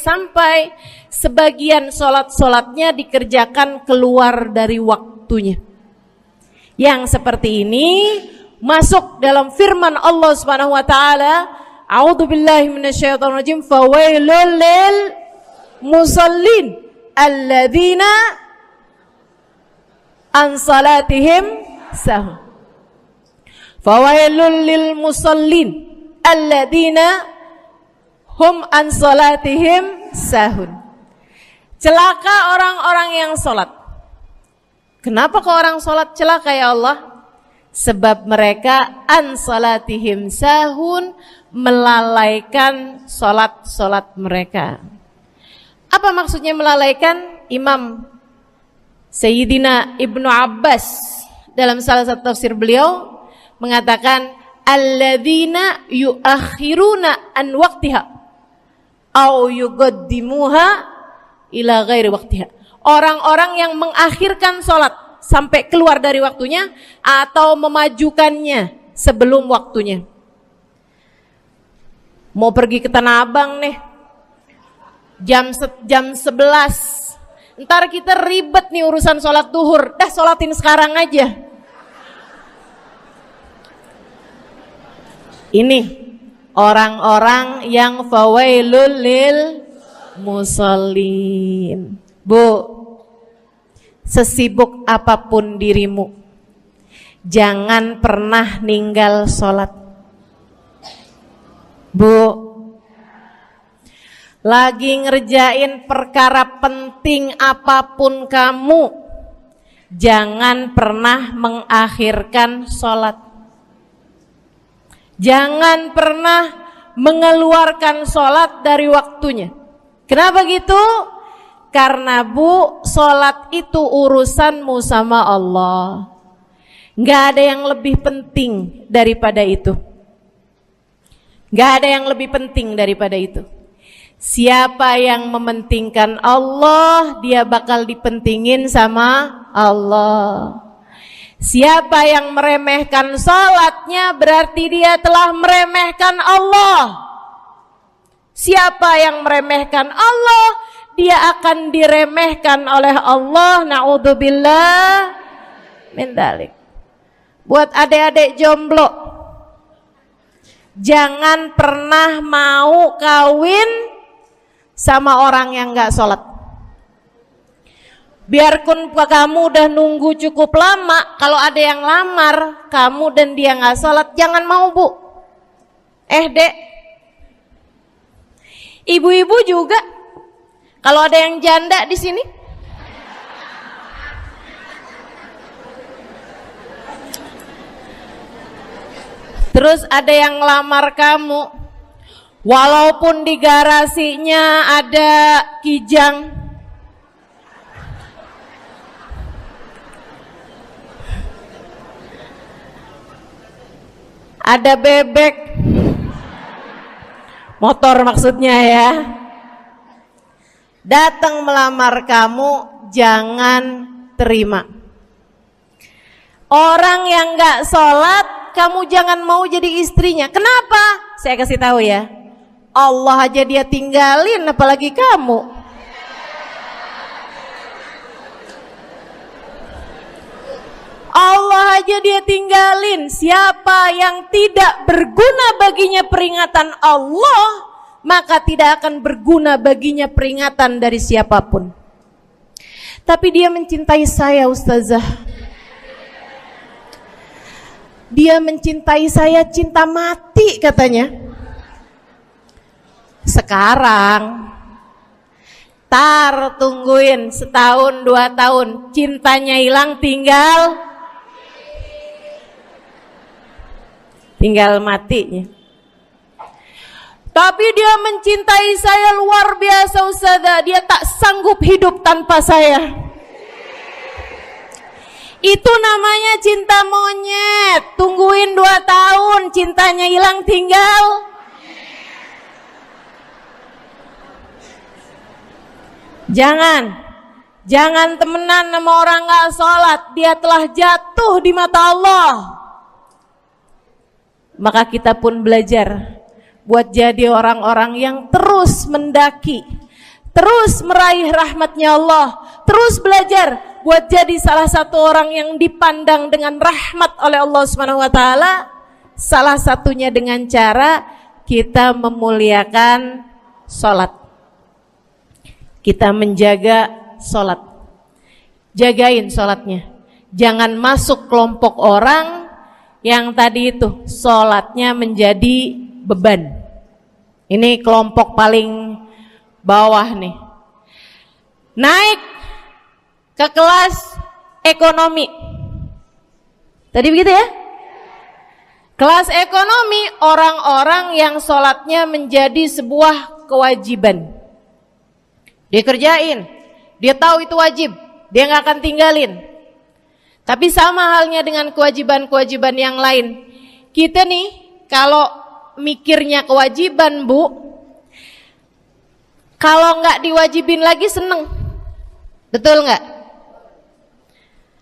sebagian sholatnya dikerjakan keluar dari waktunya. Yang seperti ini masuk dalam firman Allah Subhanahu wa taala, a'udzubillahi minasyaitonir rajim, fawailul lil musallin alladzina an salatihim sahun. Fawailul lil musallin alladzina hum an salatihim sahun. Celaka orang-orang yang salat. Kenapa kok orang salat celaka ya Allah? Sebab mereka an salatihim sahun, melalaikan salat mereka. Apa maksudnya melalaikan? Imam Sayyidina Ibnu Abbas dalam salah satu tafsir beliau mengatakan alladzina yuakhiruna an waqtiha au yuqaddimuha ila ghairi waqtiha. Orang-orang yang mengakhirkan salat sampai keluar dari waktunya atau memajukannya sebelum waktunya. Mau pergi ke Tanah Abang nih, jam 11. Ntar kita ribet nih urusan sholat duhur. Dah sholatin sekarang aja. Ini orang-orang yang fawailul lil musallin. Bu, sesibuk apapun dirimu, jangan pernah ninggal sholat. Bu, lagi ngerjain perkara penting apapun kamu, jangan pernah mengakhirkan sholat. Jangan pernah mengeluarkan sholat dari waktunya. Kenapa gitu? Karena Bu, sholat itu urusanmu sama Allah. Gak ada yang lebih penting daripada itu. Gak ada yang lebih penting daripada itu. Siapa yang mementingkan Allah, dia bakal dipentingin sama Allah. Siapa yang meremehkan sholatnya, berarti dia telah meremehkan Allah. Siapa yang meremehkan Allah, dia akan diremehkan oleh Allah. Na'udzubillah min dzalik. Buat adik-adik jomblo, jangan pernah mau kawin sama orang yang gak sholat. Biarpun kamu udah nunggu cukup lama, kalau ada yang lamar kamu dan dia gak sholat, jangan mau Bu. Dek, ibu-ibu juga, kalau ada yang janda di sini, terus ada yang lamar kamu, walaupun di garasinya ada kijang, ada bebek, motor maksudnya ya, datang melamar kamu, jangan terima. Orang yang gak sholat, kamu jangan mau jadi istrinya. Kenapa? Saya kasih tahu ya, Allah aja dia tinggalin, apalagi kamu. Allah aja dia tinggalin. Siapa yang tidak berguna baginya peringatan Allah, maka tidak akan berguna baginya peringatan dari siapapun. Tapi dia mencintai saya, Ustazah. Dia mencintai saya cinta mati katanya. Sekarang tungguin setahun 2 tahun, cintanya hilang, tinggal matinya. Tapi dia mencintai saya luar biasa, Ustazah. Dia tak sanggup hidup tanpa saya. Itu namanya cinta monyet. Tungguin 2 tahun, cintanya hilang, tinggal. Jangan temenan sama orang gak sholat. Dia telah jatuh di mata Allah. Maka kita pun belajar buat jadi orang-orang yang terus mendaki, terus meraih rahmatnya Allah, terus belajar buat jadi salah satu orang yang dipandang dengan rahmat oleh Allah Subhanahu wa taala. Salah satunya dengan cara kita memuliakan sholat, kita menjaga sholat. Jagain sholatnya. Jangan masuk kelompok orang yang tadi itu sholatnya menjadi beban. Ini kelompok paling bawah nih. Naik ke kelas ekonomi. Tadi begitu ya? Kelas ekonomi, orang-orang yang sholatnya menjadi sebuah kewajiban. Dia kerjain, dia tahu itu wajib, dia gak akan tinggalin. Tapi sama halnya dengan kewajiban-kewajiban yang lain. Kita nih kalau mikirnya kewajiban, Bu, kalau gak diwajibin lagi seneng. Betul gak?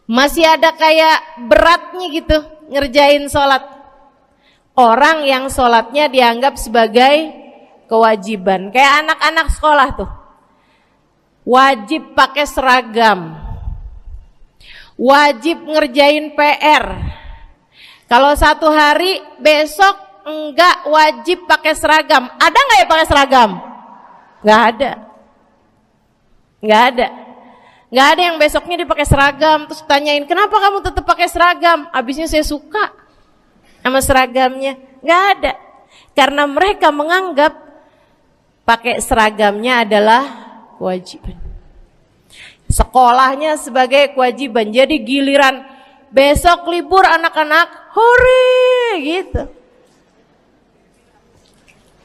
Masih ada kayak beratnya gitu ngerjain sholat. Orang yang sholatnya dianggap sebagai kewajiban. Kayak anak-anak sekolah tuh, wajib pakai seragam, wajib ngerjain PR. Kalau satu hari, besok enggak wajib pakai seragam. Ada nggak ya pakai seragam? Nggak ada. Nggak ada yang besoknya dipakai seragam. Terus tanyain, kenapa kamu tetap pakai seragam? Abisnya saya suka sama seragamnya. Nggak ada. Karena mereka menganggap pakai seragamnya adalah kewajiban. Sekolahnya sebagai kewajiban. Jadi giliran besok libur anak-anak, hore gitu.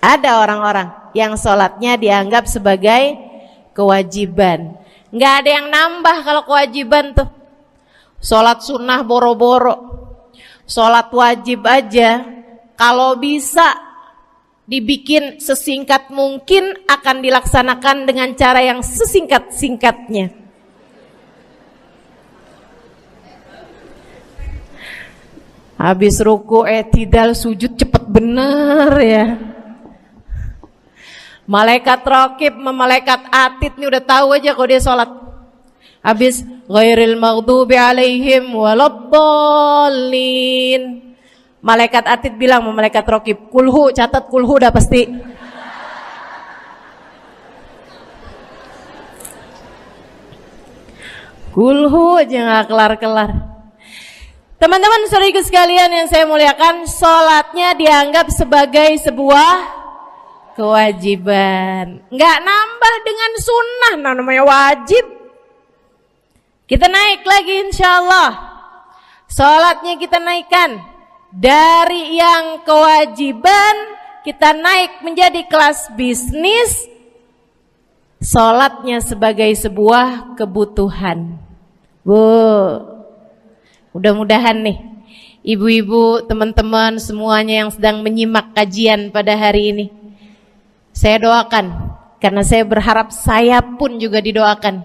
Ada orang-orang yang sholatnya dianggap sebagai kewajiban. Nggak ada yang nambah kalau kewajiban tuh. Sholat sunnah boro-boro. Sholat wajib aja kalau bisa dibikin sesingkat mungkin akan dilaksanakan dengan cara yang sesingkat-singkatnya. Habis ruku i'tidal sujud cepet bener ya. Malaikat raqib sama malaikat atid nih udah tahu aja kalau dia sholat. Habis ghairil maghdubi alaihim waladdallin. Malaikat atid bilang sama malaikat raqib, kulhu, catat kulhu udah pasti. Kulhu aja nggak kelar-kelar. Teman-teman saudariku sekalian yang saya muliakan, sholatnya dianggap sebagai sebuah kewajiban, nggak nambah dengan sunnah, namanya wajib. Kita naik lagi insya Allah. Sholatnya kita naikkan dari yang kewajiban, kita naik menjadi kelas bisnis. Sholatnya sebagai sebuah kebutuhan. Bu, mudah-mudahan nih ibu-ibu, teman-teman semuanya yang sedang menyimak kajian pada hari ini, saya doakan, karena saya berharap saya pun juga didoakan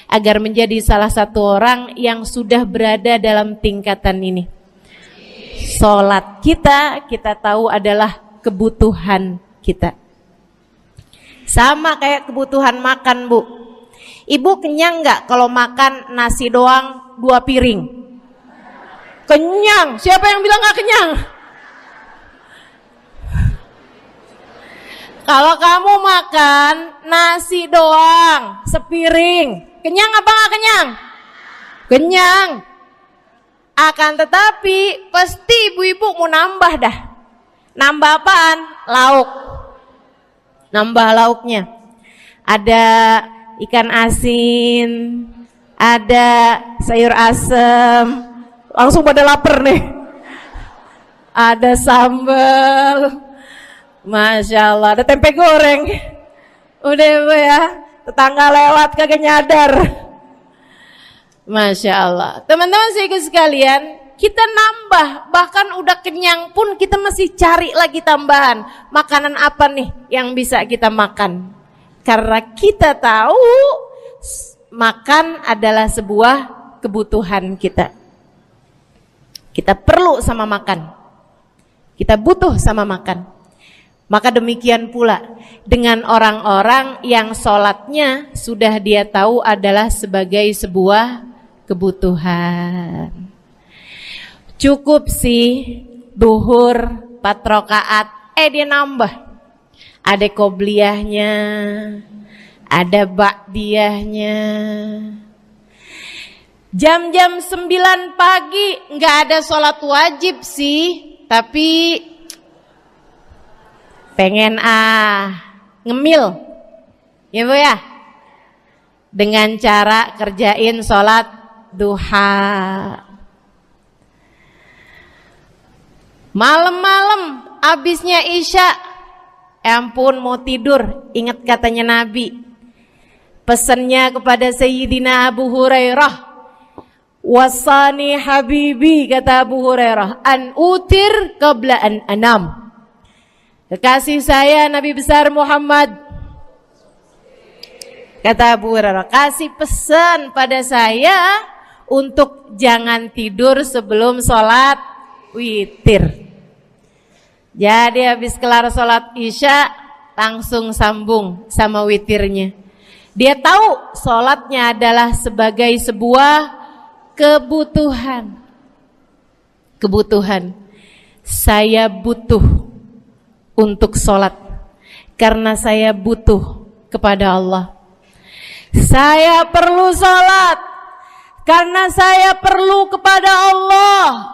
agar menjadi salah satu orang yang sudah berada dalam tingkatan ini. Sholat kita tahu adalah kebutuhan kita. Sama kayak kebutuhan makan, Bu. Ibu kenyang nggak kalau makan nasi doang 2 piring? Kenyang. Siapa yang bilang nggak kenyang? Kalau kamu makan nasi doang sepiring, kenyang apa nggak kenyang? Kenyang. Akan tetapi pasti ibu-ibu mau nambah dah. Nambah apaan? Lauk. Nambah lauknya. Ada ikan asin, ada sayur asem. Langsung pada lapar nih. Ada sambal. Masya Allah, ada tempe goreng. Udah Bu ya, tetangga lewat kagak nyadar. Masya Allah. Teman-teman sekalian, kita nambah, bahkan udah kenyang pun kita masih cari lagi tambahan. Makanan apa nih yang bisa kita makan? Karena kita tahu makan adalah sebuah kebutuhan kita. Kita perlu sama makan. Kita butuh sama makan. Maka demikian pula dengan orang-orang yang sholatnya sudah dia tahu adalah sebagai sebuah kebutuhan. Cukup sih duhur 4 rakaat, dia nambah. Ada qobliyahnya, ada ba'diyahnya. Jam-jam 9 pagi nggak ada sholat wajib sih, tapi pengen ngemil, ya Bu ya, dengan cara kerjain sholat duha. Malam-malam abisnya isya, ampun mau tidur, ingat katanya Nabi, pesannya kepada Sayyidina Abu Hurairah, wasani habibi, kata Abu Hurairah, an utir qabla an anam. Kekasih saya Nabi besar Muhammad, kata Abu Hurairah, kasih pesan pada saya untuk jangan tidur sebelum sholat witir. Jadi habis kelar sholat isya langsung sambung sama witirnya. Dia tahu sholatnya adalah sebagai sebuah kebutuhan. Kebutuhan. Saya butuh untuk sholat karena saya butuh kepada Allah. Saya perlu sholat karena saya perlu kepada Allah.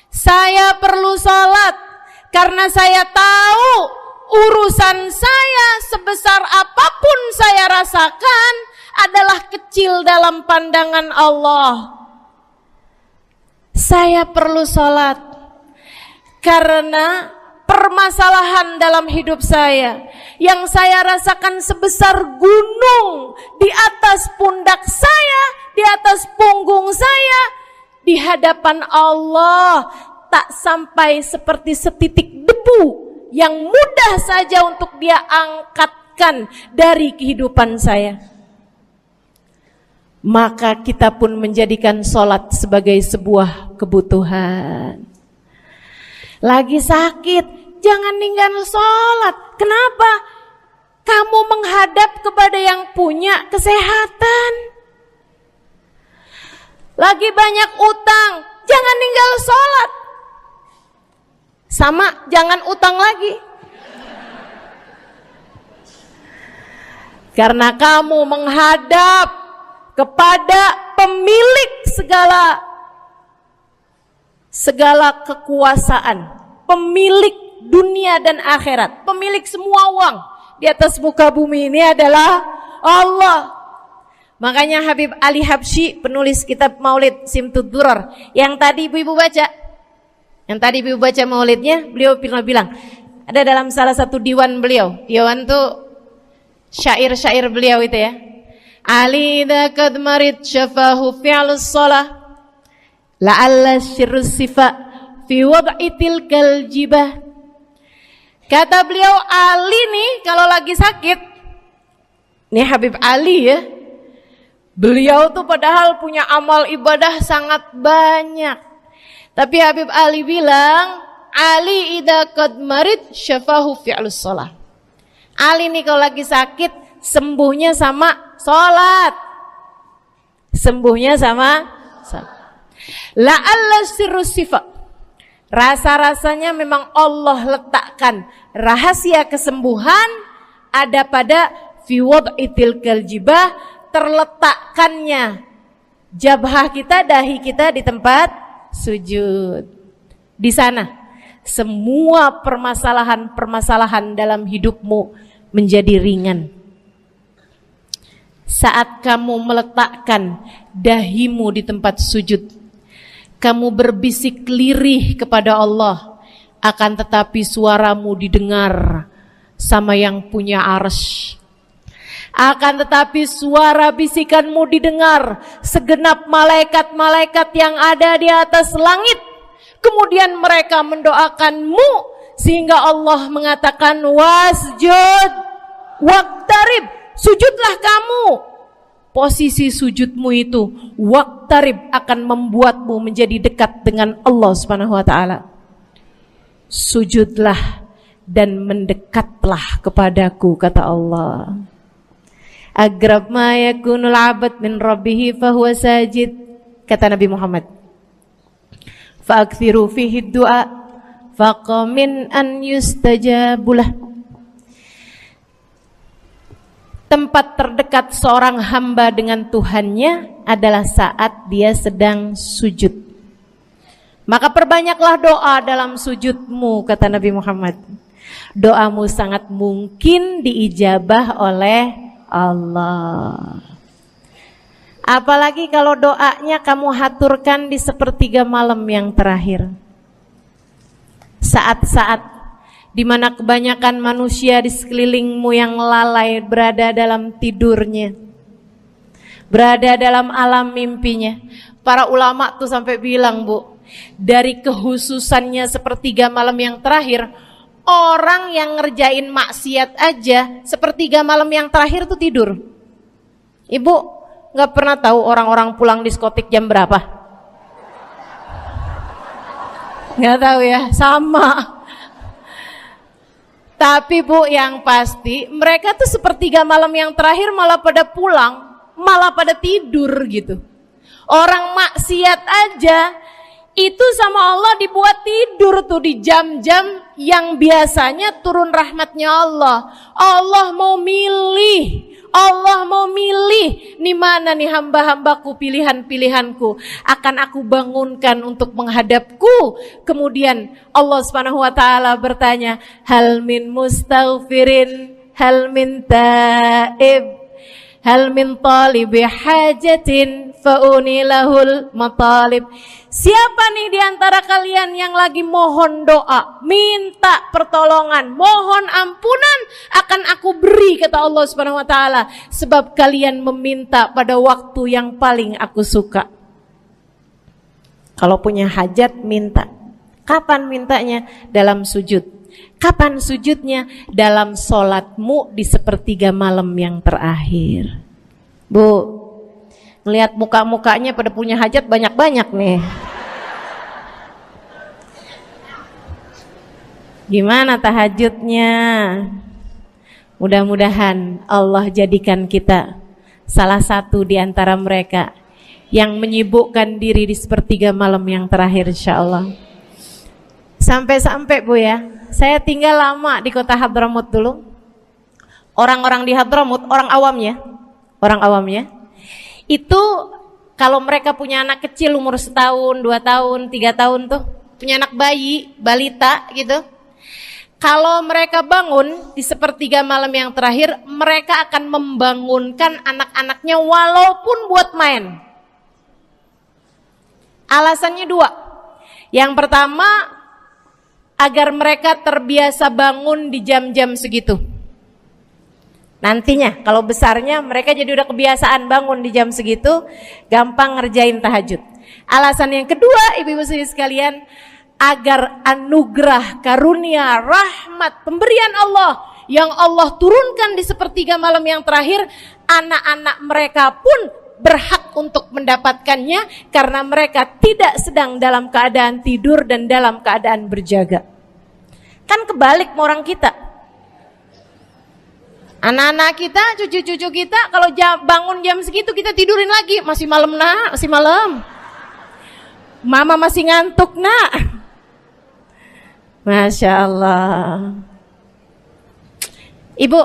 Saya perlu sholat karena saya tahu urusan saya sebesar apapun saya rasakan adalah kecil dalam pandangan Allah. Saya perlu sholat karena permasalahan dalam hidup saya yang saya rasakan sebesar gunung di atas pundak saya, di atas punggung saya, di hadapan Allah tak sampai seperti setitik debu yang mudah saja untuk Dia angkatkan dari kehidupan saya. Maka kita pun menjadikan sholat sebagai sebuah kebutuhan. Lagi sakit, jangan ninggalin sholat. Kenapa? Kamu menghadap kepada yang punya kesehatan. Lagi banyak utang, jangan ninggal sholat. Sama, jangan utang lagi. Karena kamu menghadap kepada pemilik segala kekuasaan, pemilik dunia dan akhirat, pemilik semua uang di atas muka bumi ini adalah Allah. Makanya Habib Ali Habsyi, penulis kitab Maulid Simtud Durar, yang tadi ibu-ibu baca maulidnya, beliau pernah bilang, ada dalam salah satu diwan beliau, diwan tuh syair-syair beliau itu ya. Ali idza qad marid syafahu fi'lus shalah la'alla syirru sifa fi wad'i tilkal jibah. Kata beliau, Ali nih kalau lagi sakit, nih Habib Ali ya, beliau tuh padahal punya amal ibadah sangat banyak, tapi Habib Ali bilang, Ali idza qad marid syafahu fi'lus shalah. Ali nih kalau lagi sakit, sembuhnya sama sholat. Sembuhnya sama sholat. La'alla sirru sifa. Rasa-rasanya memang Allah letakkan rahasia kesembuhan ada pada fi wad'i tilkal jibah, terletakkannya jabhah kita, dahi kita di tempat sujud. Di sana semua permasalahan-permasalahan dalam hidupmu menjadi ringan. Saat kamu meletakkan dahimu di tempat sujud, kamu berbisik lirih kepada Allah, akan tetapi suaramu didengar sama yang punya arsy. Akan tetapi suara bisikanmu didengar segenap malaikat-malaikat yang ada di atas langit. Kemudian mereka mendoakanmu sehingga Allah mengatakan wasjud waqtarib, sujudlah kamu. Posisi sujudmu itu waqtarib akan membuatmu menjadi dekat dengan Allah Subhanahu wa taala. Sujudlah dan mendekatlah kepadaku, kata Allah. Agrab ma yakunul 'abd min rabbih fahuwa sajid, kata Nabi Muhammad. Fa'akthiru fihi du'a faqamin an yustajabulah. Tempat terdekat seorang hamba dengan Tuhannya adalah saat dia sedang sujud. Maka perbanyaklah doa dalam sujudmu, kata Nabi Muhammad. Doamu sangat mungkin diijabah oleh Allah. Apalagi kalau doanya kamu haturkan di sepertiga malam yang terakhir. Saat-saat di mana kebanyakan manusia di sekelilingmu yang lalai berada dalam tidurnya, berada dalam alam mimpinya. Para ulama tuh sampai bilang, Bu, dari kehususannya sepertiga malam yang terakhir, orang yang ngerjain maksiat aja sepertiga malam yang terakhir tuh tidur. Ibu nggak pernah tahu orang-orang pulang diskotik jam berapa? Nggak tahu ya, sama. Tapi Bu, yang pasti mereka tuh sepertiga malam yang terakhir malah pada pulang, malah pada tidur gitu. Orang maksiat aja itu sama Allah dibuat tidur tuh di jam-jam yang biasanya turun rahmatnya Allah. Allah mau milih Allah mau milih nih mana nih hamba-hambaku, pilihan-pilihanku, akan aku bangunkan untuk menghadapku. Kemudian Allah Subhanahu wa taala bertanya, hal min mustaghfirin, hal min taib, hal min talibi hajatin faunilahul matalib. Siapa nih di antara kalian yang lagi mohon doa, minta pertolongan, mohon ampunan, akan aku beri, kata Allah Subhanahu wa taala, sebab kalian meminta pada waktu yang paling aku suka. Kalau punya hajat minta. Kapan mintanya? Dalam sujud. Kapan sujudnya? Dalam sholatmu di sepertiga malam yang terakhir. Bu, ngelihat muka-mukanya pada punya hajat banyak-banyak nih. Gimana tahajudnya? Mudah-mudahan Allah jadikan kita salah satu di antara mereka yang menyibukkan diri di sepertiga malam yang terakhir, insyaallah. Sampai-sampai Bu ya, saya tinggal lama di kota Hadramut dulu. Orang-orang di Hadramut, orang awamnya, itu kalau mereka punya anak kecil umur 1 tahun, 2 tahun, 3 tahun tuh, punya anak bayi, balita gitu. Kalau mereka bangun di sepertiga malam yang terakhir, mereka akan membangunkan anak-anaknya walaupun buat main. Alasannya 2. Yang pertama, agar mereka terbiasa bangun di jam-jam segitu. Nantinya kalau besarnya mereka jadi udah kebiasaan bangun di jam segitu, gampang ngerjain tahajud. Alasan yang kedua, ibu-ibu sekalian, agar anugerah, karunia, rahmat, pemberian Allah yang Allah turunkan di sepertiga malam yang terakhir, anak-anak mereka pun berhak untuk mendapatkannya karena mereka tidak sedang dalam keadaan tidur dan dalam keadaan berjaga. Kan kebalik orang kita. Anak-anak kita, cucu-cucu kita kalau bangun jam segitu kita tidurin lagi, masih malam nak, masih malam. Mama masih ngantuk nak. Masya Allah. Ibu,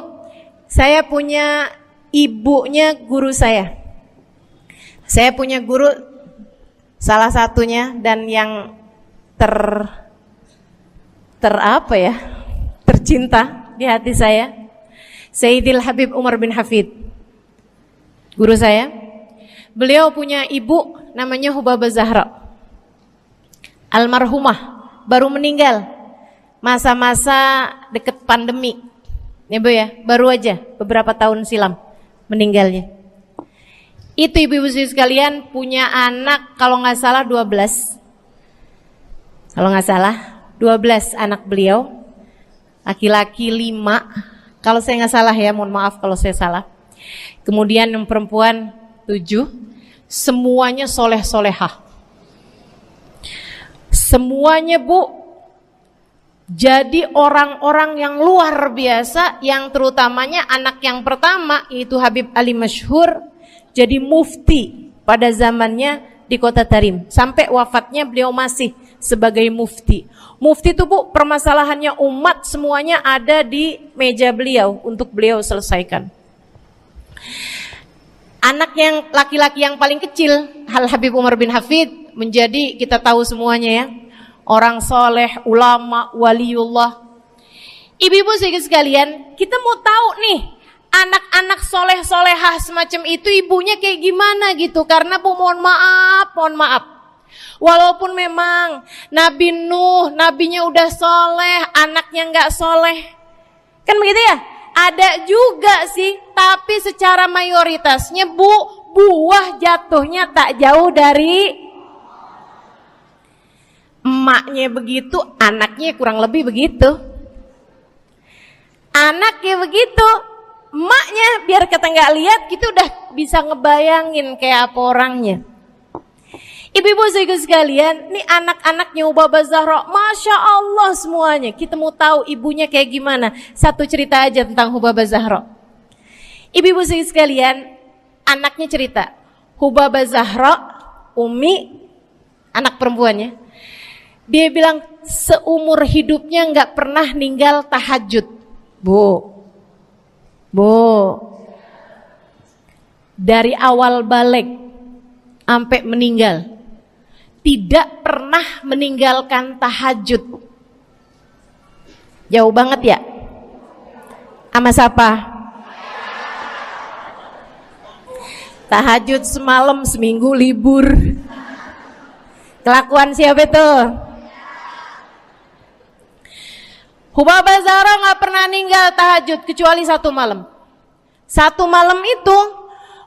saya punya ibunya guru saya. Saya punya guru salah satunya dan yang tercinta di hati saya, Sayyidil Habib Umar bin Hafid. Guru saya. Beliau punya ibu namanya Hubabah Zahra. Almarhumah, baru meninggal masa-masa deket pandemi. Ya Bu ya, baru aja beberapa tahun silam meninggalnya. Itu ibu-ibu sekalian punya anak kalau nggak salah 12. Kalau nggak salah 12 anak beliau. Laki-laki 5. Kalau saya nggak salah ya, mohon maaf kalau saya salah. Kemudian yang perempuan 7. Semuanya soleh-solehah. Semuanya Bu jadi orang-orang yang luar biasa, yang terutamanya anak yang pertama yaitu Habib Ali Masyhur jadi mufti pada zamannya di Kota Tarim. Sampai wafatnya beliau masih sebagai mufti. Mufti itu Bu, permasalahannya umat semuanya ada di meja beliau untuk beliau selesaikan. Anak yang laki-laki yang paling kecil, Al Habib Umar bin Hafid, menjadi kita tahu semuanya ya, orang soleh, ulama, waliullah. Ibu-ibu sekalian, kita mau tahu nih anak-anak soleh-solehah semacam itu ibunya kayak gimana gitu. Karena Bu, mohon maaf, walaupun memang Nabi Nuh, nabinya udah soleh, anaknya nggak soleh, kan begitu ya? Ada juga sih, tapi secara mayoritasnya Bu, buah jatuhnya tak jauh dari emaknya begitu, anaknya kurang lebih begitu. Anaknya begitu, emaknya biar kita nggak lihat, kita udah bisa ngebayangin kayak apa orangnya. Ibu-ibu sekalian, nih anak-anaknya Hubabah Zahra, Masya Allah semuanya. Kita mau tahu ibunya kayak gimana. Satu cerita aja tentang Hubabah Zahra. Ibu-ibu sekalian, anaknya cerita, Hubabah Zahra, Umi, anak perempuannya, dia bilang seumur hidupnya nggak pernah ninggal tahajud. Bu, dari awal balik sampai meninggal tidak pernah meninggalkan tahajud. Jauh banget ya? Sama siapa? Tahajud semalam, seminggu libur. Kelakuan siapa itu? Hubabah Zahra gak pernah ninggal tahajud kecuali satu malam. Satu malam itu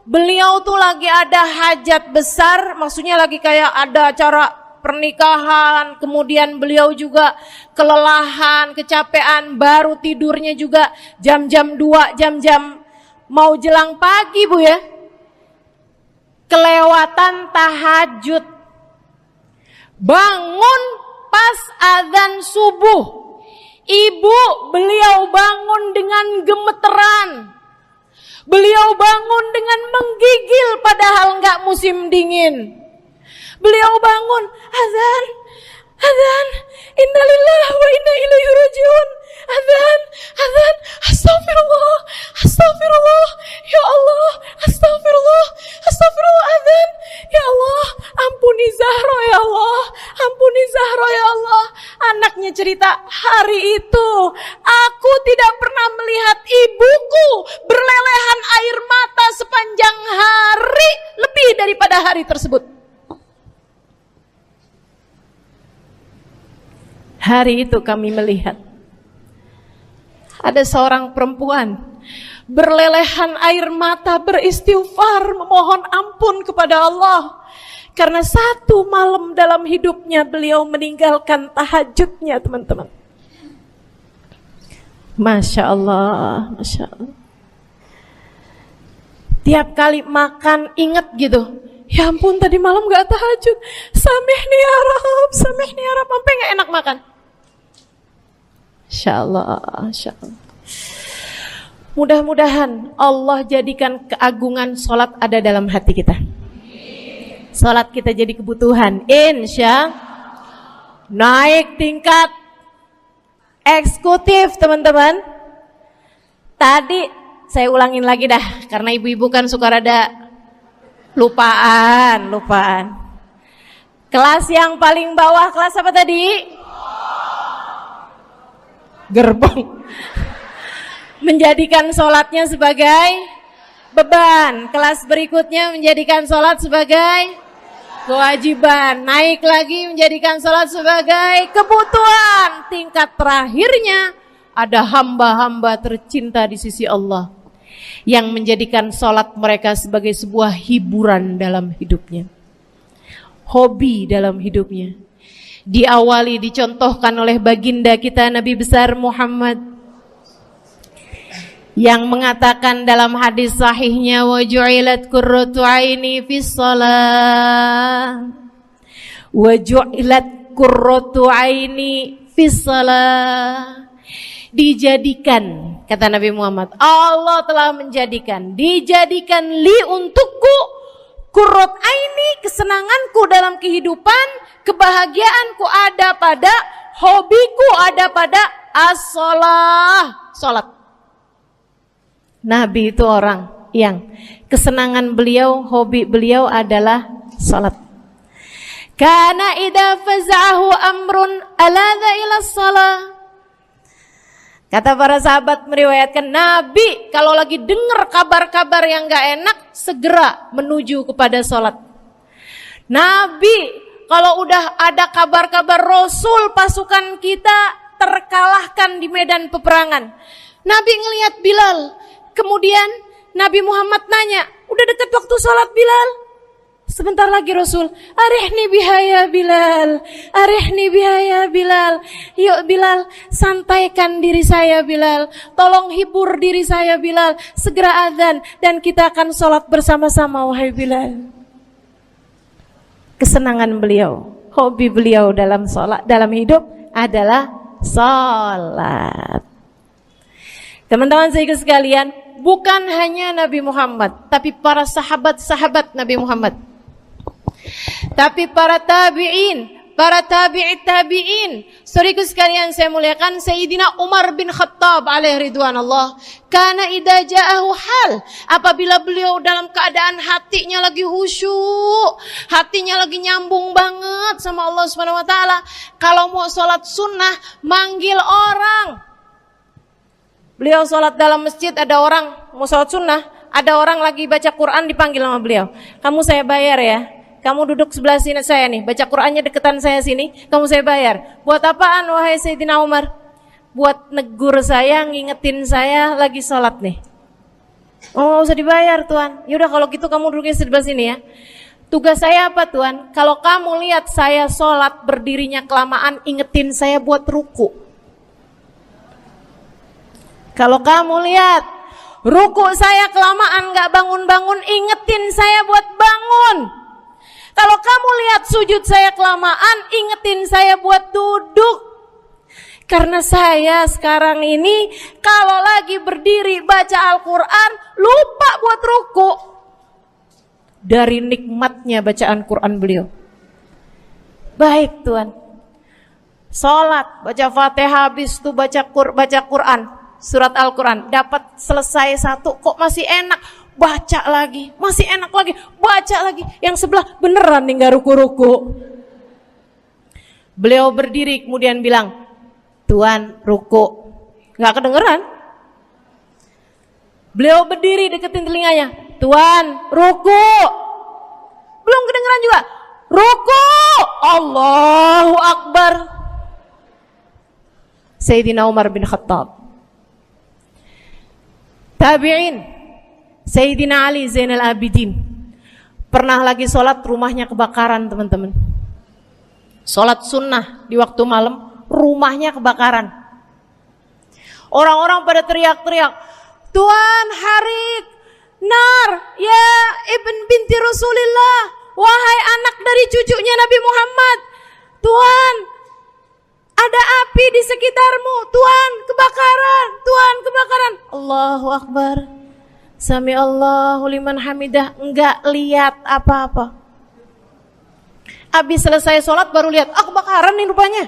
beliau tuh lagi ada hajat besar, maksudnya lagi kayak ada acara pernikahan, kemudian beliau juga kelelahan, kecapean, baru tidurnya juga jam-jam 2, jam-jam mau jelang pagi Bu ya. Kelewatan tahajud. Bangun pas azan subuh. Ibu beliau bangun dengan gemeteran. Beliau bangun dengan menggigil padahal nggak musim dingin. Beliau bangun, azan, azan, innalillahi wa inna ilaihi rajiun. Azan, azan, astagfirullah, astagfirullah, ya Allah, astagfirullah, astagfirullah, azan, ya Allah, ampuni Zahra ya Allah, ampuni Zahra ya Allah. Anaknya cerita, hari itu aku tidak pernah melihat ibuku berlelehan air mata sepanjang hari lebih daripada hari tersebut. Hari itu kami melihat ada seorang perempuan berlelehan air mata beristighfar memohon ampun kepada Allah karena satu malam dalam hidupnya beliau meninggalkan tahajudnya teman-teman. Masya Allah, Masya Allah. Tiap kali makan inget gitu, ya ampun tadi malam gak tahajud, samihni ya Rab, samihni ya Rab, sampai gak enak makan. Insyaallah, insyaallah. Mudah-mudahan Allah jadikan keagungan sholat ada dalam hati kita. Sholat kita jadi kebutuhan. Insya naik tingkat eksekutif teman-teman. Tadi saya ulangin lagi dah, karena ibu-ibu kan suka rada lupaan. Kelas yang paling bawah, kelas apa tadi? Gerbong. Menjadikan sholatnya sebagai beban. Kelas berikutnya menjadikan sholat sebagai kewajiban. Naik lagi menjadikan sholat sebagai kebutuhan. Tingkat terakhirnya ada hamba-hamba tercinta di sisi Allah yang menjadikan sholat mereka sebagai sebuah hiburan dalam hidupnya, hobi dalam hidupnya. Diawali, dicontohkan oleh baginda kita Nabi besar Muhammad yang mengatakan dalam hadis sahihnya, wa ju'ilat qurratu aini fis shalah, wa ju'ilat qurratu aini fis shalah. Dijadikan, kata Nabi Muhammad, Allah telah menjadikan, dijadikan li untukku qurrat aini, kesenanganku dalam kehidupan, kebahagiaanku ada pada, hobiku ada pada as-shalah, salat. Nabi itu orang yang kesenangan beliau, hobi beliau adalah salat. Kana idza faza'ahu amrun aladha ila shalah. Kata para sahabat meriwayatkan, Nabi kalau lagi dengar kabar-kabar yang gak enak segera menuju kepada sholat. Nabi kalau udah ada kabar-kabar Rasul pasukan kita terkalahkan di medan peperangan, Nabi ngelihat Bilal. Kemudian Nabi Muhammad nanya, udah dekat waktu sholat Bilal? Sebentar lagi Rasul, arihni bihaya Bilal, arihni bihaya Bilal. Yuk Bilal, santaikan diri saya Bilal, tolong hibur diri saya Bilal. Segera azan dan kita akan sholat bersama-sama wahai Bilal. Kesenangan beliau, hobi beliau dalam sholat, dalam hidup adalah sholat. Teman-teman saya sekalian, bukan hanya Nabi Muhammad, tapi para sahabat-sahabat Nabi Muhammad, tapi para tabi'in, para tabi'in. Saudaraku sekalian saya muliakan, Sayyidina Umar bin Khattab alaihi ridwanullah, kana idza ja'ahu hal, apabila beliau dalam keadaan hatinya lagi khusyuk, hatinya lagi nyambung banget sama Allah Subhanahu wa taala, kalau mau salat sunnah manggil orang. Beliau salat dalam masjid, ada orang mau salat sunnah, ada orang lagi baca Quran dipanggil sama beliau. Kamu saya bayar ya. Kamu duduk sebelah sini saya nih, baca Qur'annya deketan saya sini, kamu saya bayar. Buat apaan wahai Sayyidina Umar? Buat negur saya, ngingetin saya lagi sholat nih. Oh, usah dibayar Tuan. Yaudah kalau gitu kamu duduknya sebelah sini ya. Tugas saya apa Tuan? Kalau kamu lihat saya sholat berdirinya kelamaan, ingetin saya buat ruku. Kalau kamu lihat ruku saya kelamaan gak bangun-bangun, ingetin saya buat bangun. Kalau kamu lihat sujud saya kelamaan, ingetin saya buat duduk. Karena saya sekarang ini kalau lagi berdiri baca Al-Quran, lupa buat ruku. Dari nikmatnya bacaan Quran beliau. Baik Tuan. Sholat, baca Fatihah, habis itu baca Quran, surat Al-Quran. Dapat selesai satu, kok masih enak. Baca lagi, masih enak lagi, baca lagi. Yang sebelah beneran nih gak ruku-ruku. Beliau berdiri kemudian bilang, Tuan ruku. Gak kedengeran. Beliau berdiri deketin telinganya, Tuan ruku. Belum kedengeran juga. Ruku. Allahu Akbar. Sayyidina Umar bin Khattab. Tabi'in. Sayyidina Ali Zainal Abidin pernah lagi sholat, rumahnya kebakaran teman-teman. Sholat sunnah di waktu malam, rumahnya kebakaran. Orang-orang pada teriak-teriak, Tuan harik, nar, ya ibn binti Rasulillah, wahai anak dari cucunya Nabi Muhammad. Tuan, ada api di sekitarmu. Tuan, kebakaran. Tuan, kebakaran. Allahu Akbar. Sami Allahu liman hamidah, enggak lihat apa-apa. Habis selesai sholat baru lihat, kebakaran nih rupanya.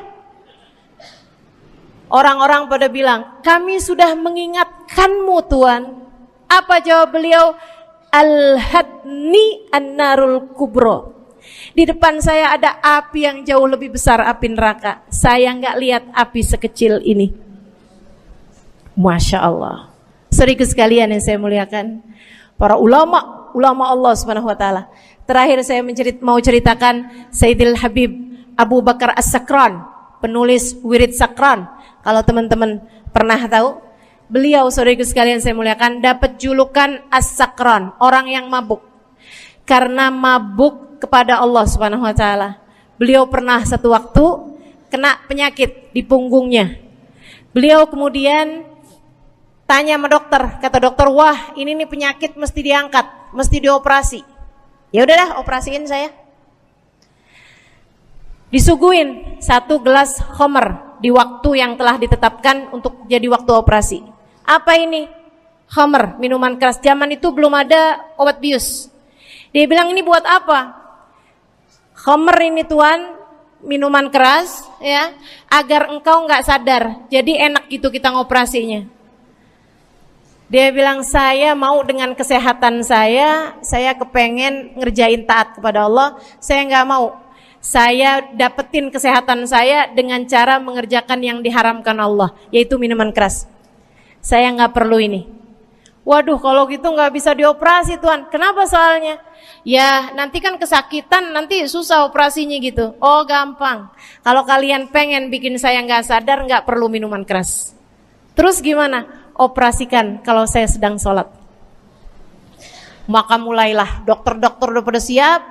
Orang-orang pada bilang, kami sudah mengingatkanmu Tuan. Apa jawab beliau? Al-hadni an-narul kubro. Di depan saya ada api yang jauh lebih besar, api neraka. Saya enggak lihat api sekecil ini. Masya Allah. Saudaraku sekalian yang saya muliakan, para ulama Allah Subhanahu wa taala. Terakhir saya mau ceritakan Sayyidil Habib Abu Bakar As-Sakran, penulis Wirid Sakran. Kalau teman-teman pernah tahu, beliau saudaraku sekalian saya muliakan dapat julukan As-Sakran, orang yang mabuk. Karena mabuk kepada Allah Subhanahu wa taala. Beliau pernah satu waktu kena penyakit di punggungnya. Beliau kemudian tanya sama dokter, kata dokter, wah ini nih penyakit mesti diangkat, mesti dioperasi. Ya udahlah, operasiin saya. Disuguhin 1 gelas khamr di waktu yang telah ditetapkan untuk jadi waktu operasi. Apa ini? Khamr, minuman keras. Zaman itu belum ada obat bius. Dia bilang, ini buat apa? Khamr ini Tuan, minuman keras ya, agar engkau nggak sadar. Jadi enak gitu kita ngoperasinya. Dia bilang, saya mau dengan kesehatan saya kepengen ngerjain taat kepada Allah, saya nggak mau. Saya dapetin kesehatan saya dengan cara mengerjakan yang diharamkan Allah, yaitu minuman keras. Saya nggak perlu ini. Waduh, kalau gitu nggak bisa dioperasi Tuan. Kenapa soalnya? Ya nanti kan kesakitan, nanti susah operasinya gitu. Oh gampang. Kalau kalian pengen bikin saya nggak sadar, nggak perlu minuman keras. Terus gimana? Operasikan kalau saya sedang sholat. Maka mulailah dokter-dokter udah pada siap.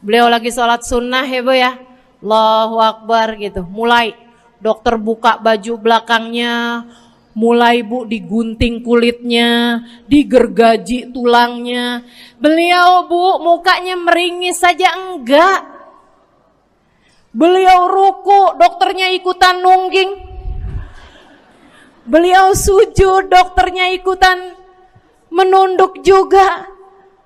Beliau lagi sholat sunnah ya Bu ya, Allahu Akbar gitu. Mulai dokter buka baju belakangnya, mulai Bu digunting kulitnya, digergaji tulangnya. Beliau Bu mukanya meringis saja enggak. Beliau ruku, dokternya ikutan nungging. Beliau sujud, dokternya ikutan menunduk juga.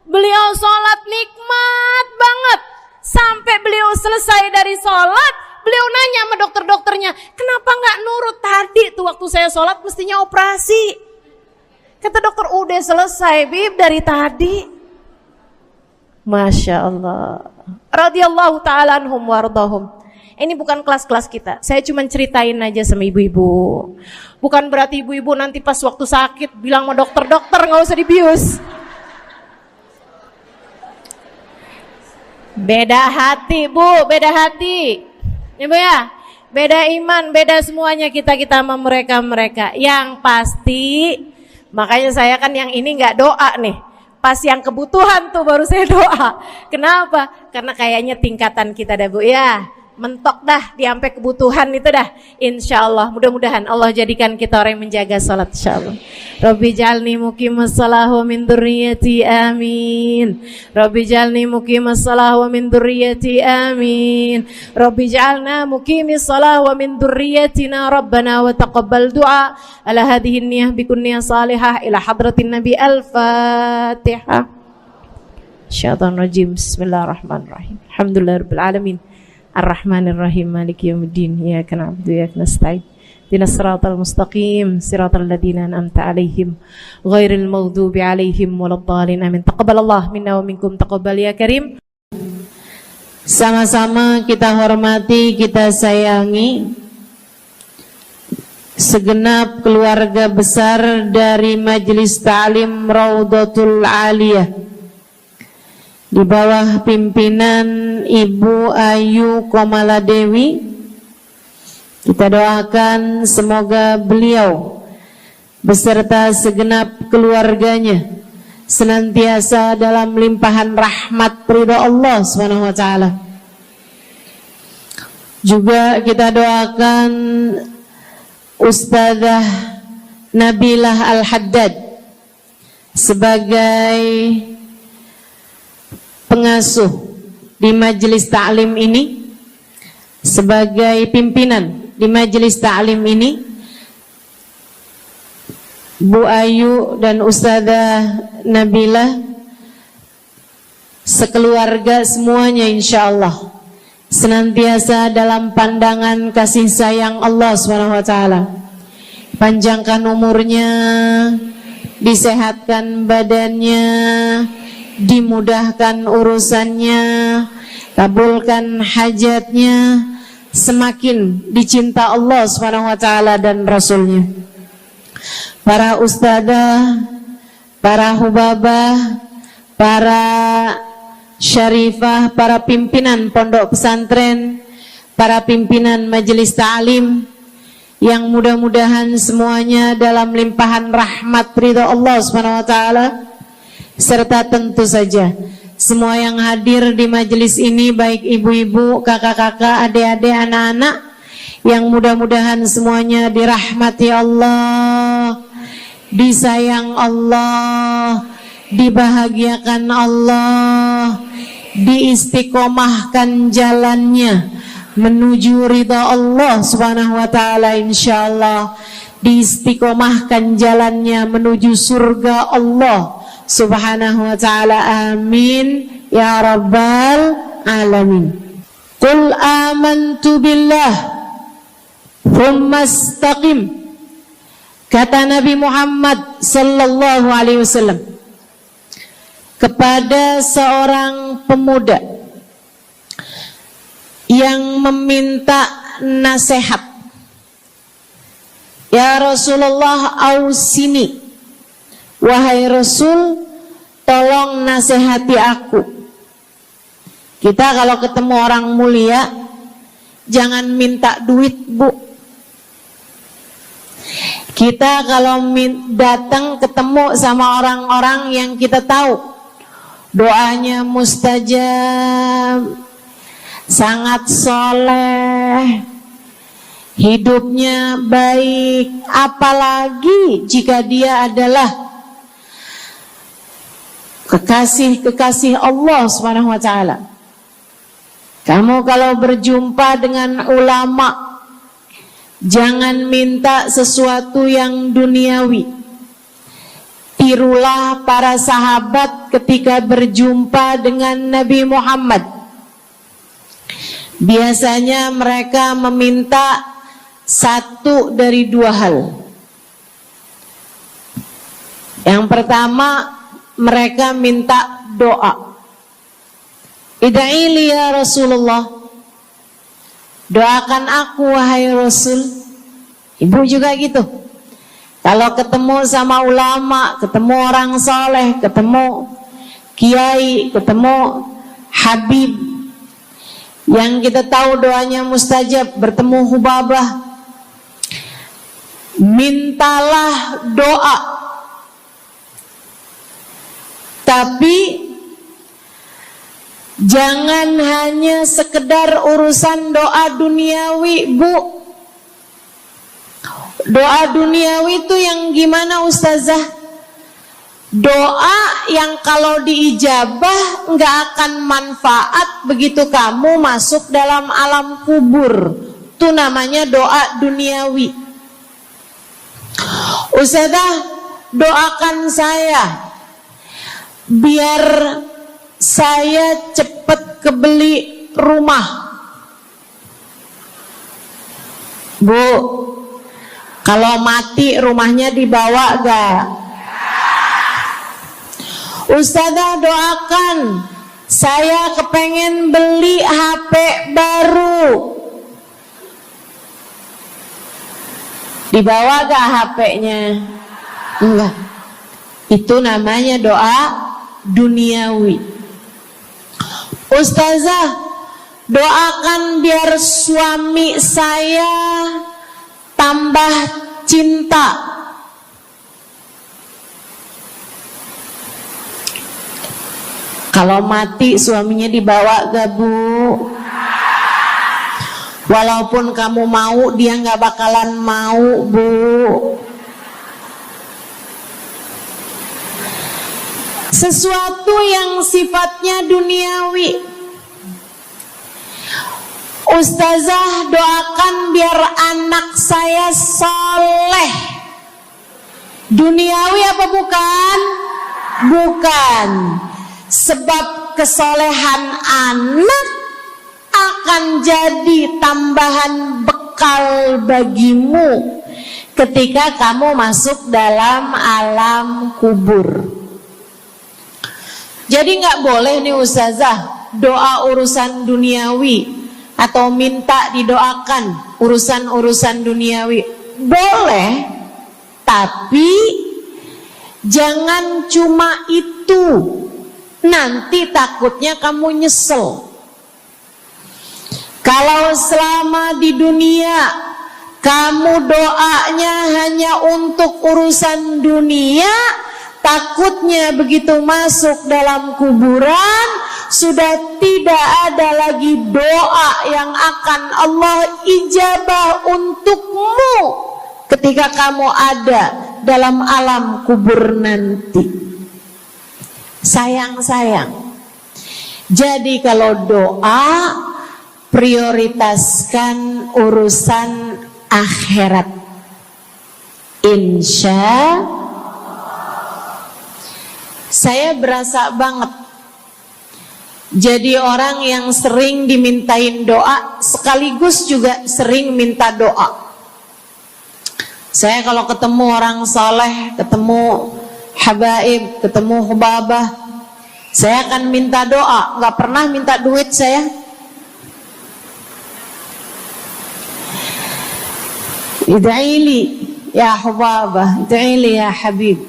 Beliau sholat nikmat banget. Sampai beliau selesai dari sholat, beliau nanya sama dokter-dokternya, kenapa nggak nurut tadi tuh waktu saya sholat mestinya operasi. Kata dokter, udah selesai Bib dari tadi. Masya Allah. Radhiyallahu ta'ala anhum wardahum. Ini bukan kelas-kelas kita. Saya cuma ceritain aja sama ibu-ibu. Bukan berarti ibu-ibu nanti pas waktu sakit bilang sama dokter-dokter nggak usah dibius. Beda hati Bu, beda hati. Ibu ya, beda iman, beda semuanya kita sama mereka. Yang pasti, makanya saya kan yang ini nggak doa nih. Pas yang kebutuhan tuh baru saya doa. Kenapa? Karena kayaknya tingkatan kita dah Bu ya. Mentok dah, sampai kebutuhan itu dah. Insya Allah, mudah-mudahan Allah jadikan kita orang yang menjaga salat insya Allah. Rabbi jalni muqimas salah wa min dzurriyyati amin. Rabbi jalni muqimas salah wa min dzurriyyati amin. Rabbi jalna muqimis salah wa min dzurriyyatina rabbana wa taqabbal du'a. Ala hadhihi niyyah bikun niyyah salihah ila hadratin nabi al-fatihah. Syaitan rajim. Bismillahirrahmanirrahim. Alhamdulillahirabbil alamin. Ar-Rahmanir-Rahim Maliki Yaumiddin. Iyyaka na'budu wa iyyaka nasta'in. Ihdinas siratal mustaqim, siratal ladzina an'amta 'alaihim ghairil maghdubi 'alaihim waladdallin. Amin. Taqabbalallahu minna wa minkum, taqabbal ya karim. Sama-sama kita hormati, kita sayangi segenap keluarga besar dari Majelis Ta'lim Raudhatul Aliyah di bawah pimpinan Ibu Ayu Komaladewi. Kita doakan semoga beliau beserta segenap keluarganya senantiasa dalam limpahan rahmat ridha Allah Subhanahu wa taala. Juga kita doakan Ustazah Nabilah Al-Haddad sebagai pengasuh di majelis ta'lim ini, sebagai pimpinan di majelis ta'lim ini, Bu Ayu dan Ustazah Nabilah sekeluarga semuanya insyaallah senantiasa dalam pandangan kasih sayang Allah SWT. Panjangkan umurnya, disehatkan badannya, dimudahkan urusannya, kabulkan hajatnya, semakin dicinta Allah SWT dan Rasulnya. Para ustadzah, para hubabah, para syarifah, para pimpinan pondok pesantren, para pimpinan majelis ta'lim, yang mudah-mudahan semuanya dalam limpahan rahmat ridha Allah SWT, serta tentu saja semua yang hadir di majelis ini, baik ibu-ibu, kakak-kakak, adik-adik, anak-anak, yang mudah-mudahan semuanya dirahmati Allah, disayang Allah, dibahagiakan Allah, diistiqomahkan jalannya menuju ridha Allah Subhanahu wa taala insyaallah, diistiqomahkan jalannya menuju surga Allah Subhanahu wa ta'ala. Amin ya rabbal alamin. Qul amantu billah thumma istaqim. Kata Nabi Muhammad sallallahu alaihi wasallam kepada seorang pemuda yang meminta nasihat, ya Rasulullah ausini, wahai Rasul, tolong nasihati aku. Kita kalau ketemu orang mulia jangan minta duit, Bu. Kita kalau datang ketemu sama orang-orang yang kita tahu doanya mustajab, sangat soleh, hidupnya baik, apalagi jika dia adalah kekasih-kekasih Allah Subhanahu wa taala. Kamu kalau berjumpa dengan ulama, jangan minta sesuatu yang duniawi. Tirulah para sahabat ketika berjumpa dengan Nabi Muhammad. biasanya mereka meminta satu dari dua hal. Yang pertama, mereka minta doa. Ida'ili ya Rasulullah, doakan aku wahai Rasul. Ibu juga gitu. Kalau ketemu sama ulama, ketemu orang soleh, ketemu kiai, ketemu habib yang kita tahu doanya mustajab, bertemu Hubabah, mintalah doa. Tapi jangan hanya sekedar urusan doa duniawi, Bu. Doa duniawi itu yang gimana Ustazah? Doa yang kalau diijabah nggak akan manfaat begitu kamu masuk dalam alam kubur. Itu namanya doa duniawi. Ustazah, doakan saya biar saya cepat kebeli rumah. Bu, kalau mati rumahnya dibawa gak? Ustazah, doakan saya kepengen beli HP baru. Dibawa gak HP-nya? Enggak. Itu namanya doa duniawi. Ustazah, doakan biar suami saya tambah cinta. Kalau mati suaminya dibawa gak, Bu? Walaupun kamu mau, dia gak bakalan mau, Bu. Sesuatu yang sifatnya duniawi. Ustazah, doakan biar anak saya soleh. Duniawi apa bukan? Bukan. Sebab kesolehan anak akan jadi tambahan bekal bagimu ketika kamu masuk dalam alam kubur. Jadi nggak boleh nih Ustazah doa urusan duniawi atau minta didoakan urusan-urusan duniawi. Boleh, tapi jangan cuma itu. Nanti takutnya kamu nyesel. Kalau selama di dunia kamu doanya hanya untuk urusan dunia, takutnya begitu masuk dalam kuburan sudah tidak ada lagi doa yang akan Allah ijabah untukmu ketika kamu ada dalam alam kubur nanti. Sayang. Jadi kalau doa, prioritaskan urusan akhirat. Insya saya berasa banget jadi orang yang sering dimintain doa sekaligus juga sering minta doa. Saya kalau ketemu orang soleh, ketemu habaib, ketemu hubabah, saya akan minta doa, nggak pernah minta duit saya. Ida'ili ya hubabah, ida'ili ya habib.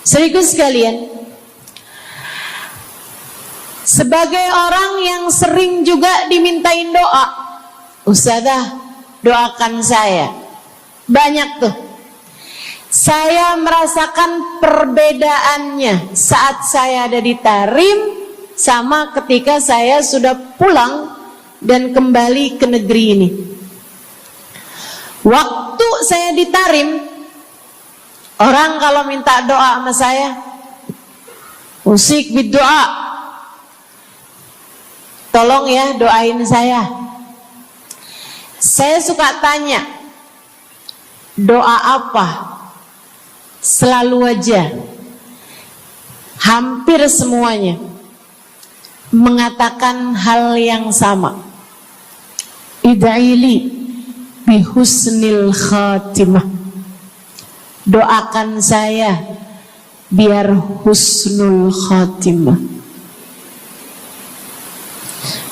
Serius sekalian, sebagai orang yang sering juga dimintain doa, Ustazah doakan saya. Banyak tuh. Saya merasakan perbedaannya saat saya ada di Tarim sama ketika saya sudah pulang dan kembali ke negeri ini. Waktu saya di Tarim, orang kalau minta doa sama saya, usik berdoa, tolong ya doain saya. Saya suka tanya, doa apa? Selalu aja hampir semuanya mengatakan hal yang sama. id'ili bihusnil khatimah. Doakan saya biar husnul khatimah.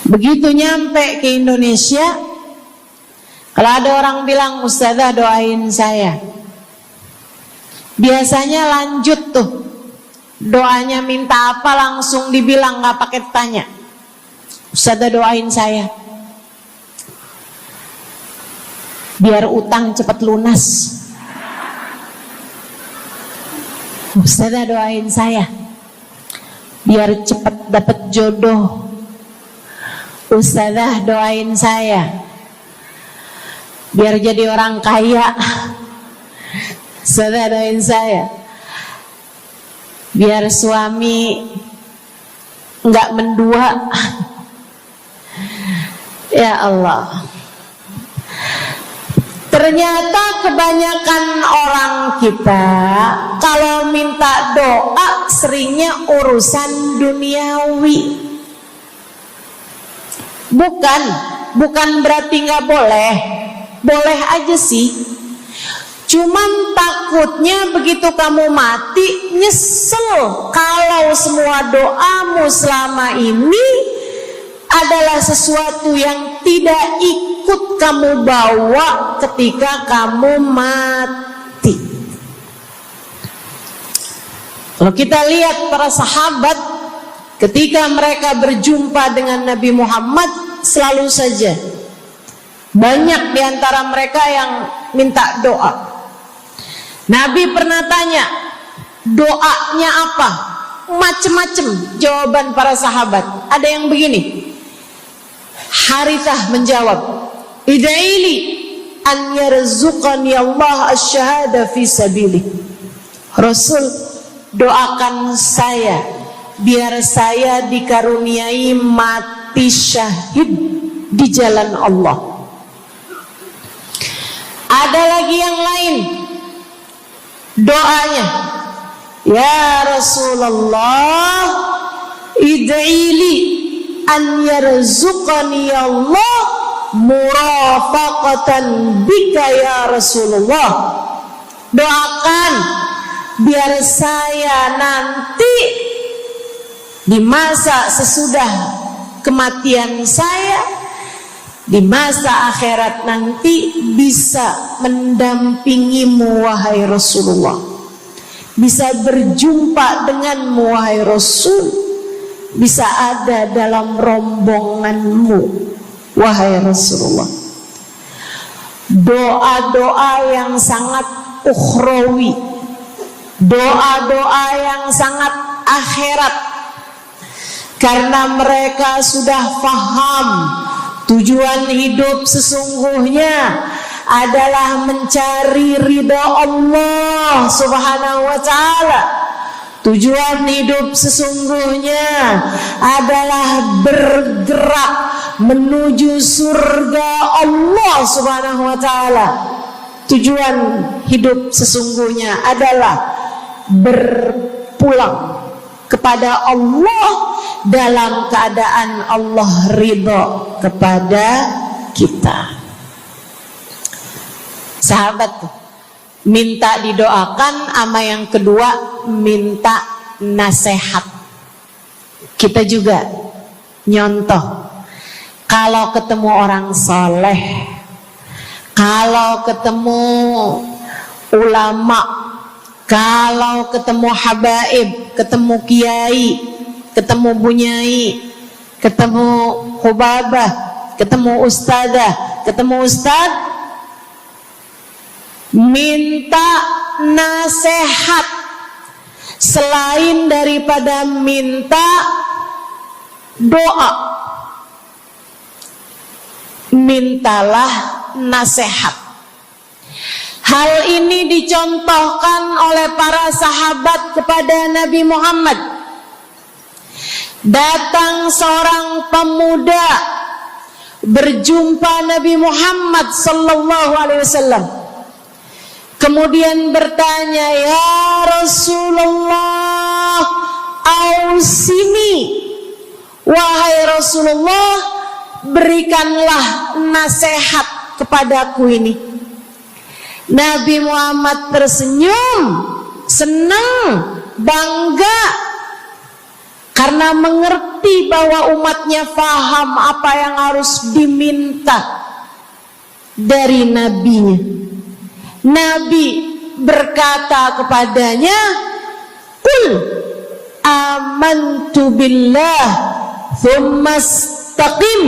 Begitu nyampe ke Indonesia, kalau ada orang bilang, Ustazah doain saya, biasanya lanjut tuh, doanya minta apa langsung dibilang, gak pakai tanya. Ustazah doain saya biar utang cepat lunas. Ustazah doain saya biar cepat dapat jodoh. Ustazah doain saya biar jadi orang kaya. Ustazah doain saya biar suami enggak mendua. Ya Allah, ternyata kebanyakan orang kita kalau minta doa seringnya urusan duniawi. Bukan berarti nggak boleh, boleh aja sih. Cuman takutnya begitu kamu mati nyesel kalau semua doamu selama ini adalah sesuatu yang tidak ikut kamu bawa ketika kamu mati. Kalau kita lihat para sahabat ketika mereka berjumpa dengan Nabi Muhammad, selalu saja banyak di antara mereka yang minta doa. Nabi pernah tanya, doanya apa? Macem-macem jawaban para sahabat. Ada yang begini, Harithah menjawab, id'ili an yarzuqani Allah asyhada fi sabilih. Rasul, doakan saya biar saya dikaruniai mati syahid di jalan Allah. Ada lagi yang lain doanya, ya Rasulullah, id'ili an yarzuqani Allah murafaqatan bika ya Rasulullah. Doakan biar saya nanti di masa sesudah kematian saya, di masa akhirat nanti bisa mendampingimu wahai Rasulullah, bisa berjumpa denganmu wahai Rasul, bisa ada dalam rombonganmu wahai Rasulullah. Doa-doa yang sangat ukhrawi, doa-doa yang sangat akhirat, karena mereka sudah faham tujuan hidup sesungguhnya adalah mencari ridha Allah Subhanahu wa ta'ala. Tujuan hidup sesungguhnya adalah bergerak menuju surga Allah Subhanahu wa ta'ala. Tujuan hidup sesungguhnya adalah berpulang kepada Allah dalam keadaan Allah ridha kepada kita. Sahabat tuh minta didoakan, sama yang kedua minta nasihat. Kita juga nyontoh, kalau ketemu orang soleh, kalau ketemu ulama, kalau ketemu habaib, ketemu kiai, ketemu bunyai, ketemu khubabah, ketemu ustadzah, ketemu ustadz, minta nasihat. Selain daripada minta doa, mintalah nasihat. Hal ini dicontohkan oleh para sahabat kepada Nabi Muhammad. Datang seorang pemuda berjumpa Nabi Muhammad sallallahu alaihi wasallam. Kemudian bertanya, ya Rasulullah, ausini, wahai Rasulullah, berikanlah nasihat kepadaku ini. Nabi Muhammad tersenyum, senang, bangga, karena mengerti bahwa umatnya faham apa yang harus diminta dari nabinya. Nabi berkata kepadanya, "Qul amantu billah tsumma istaqim."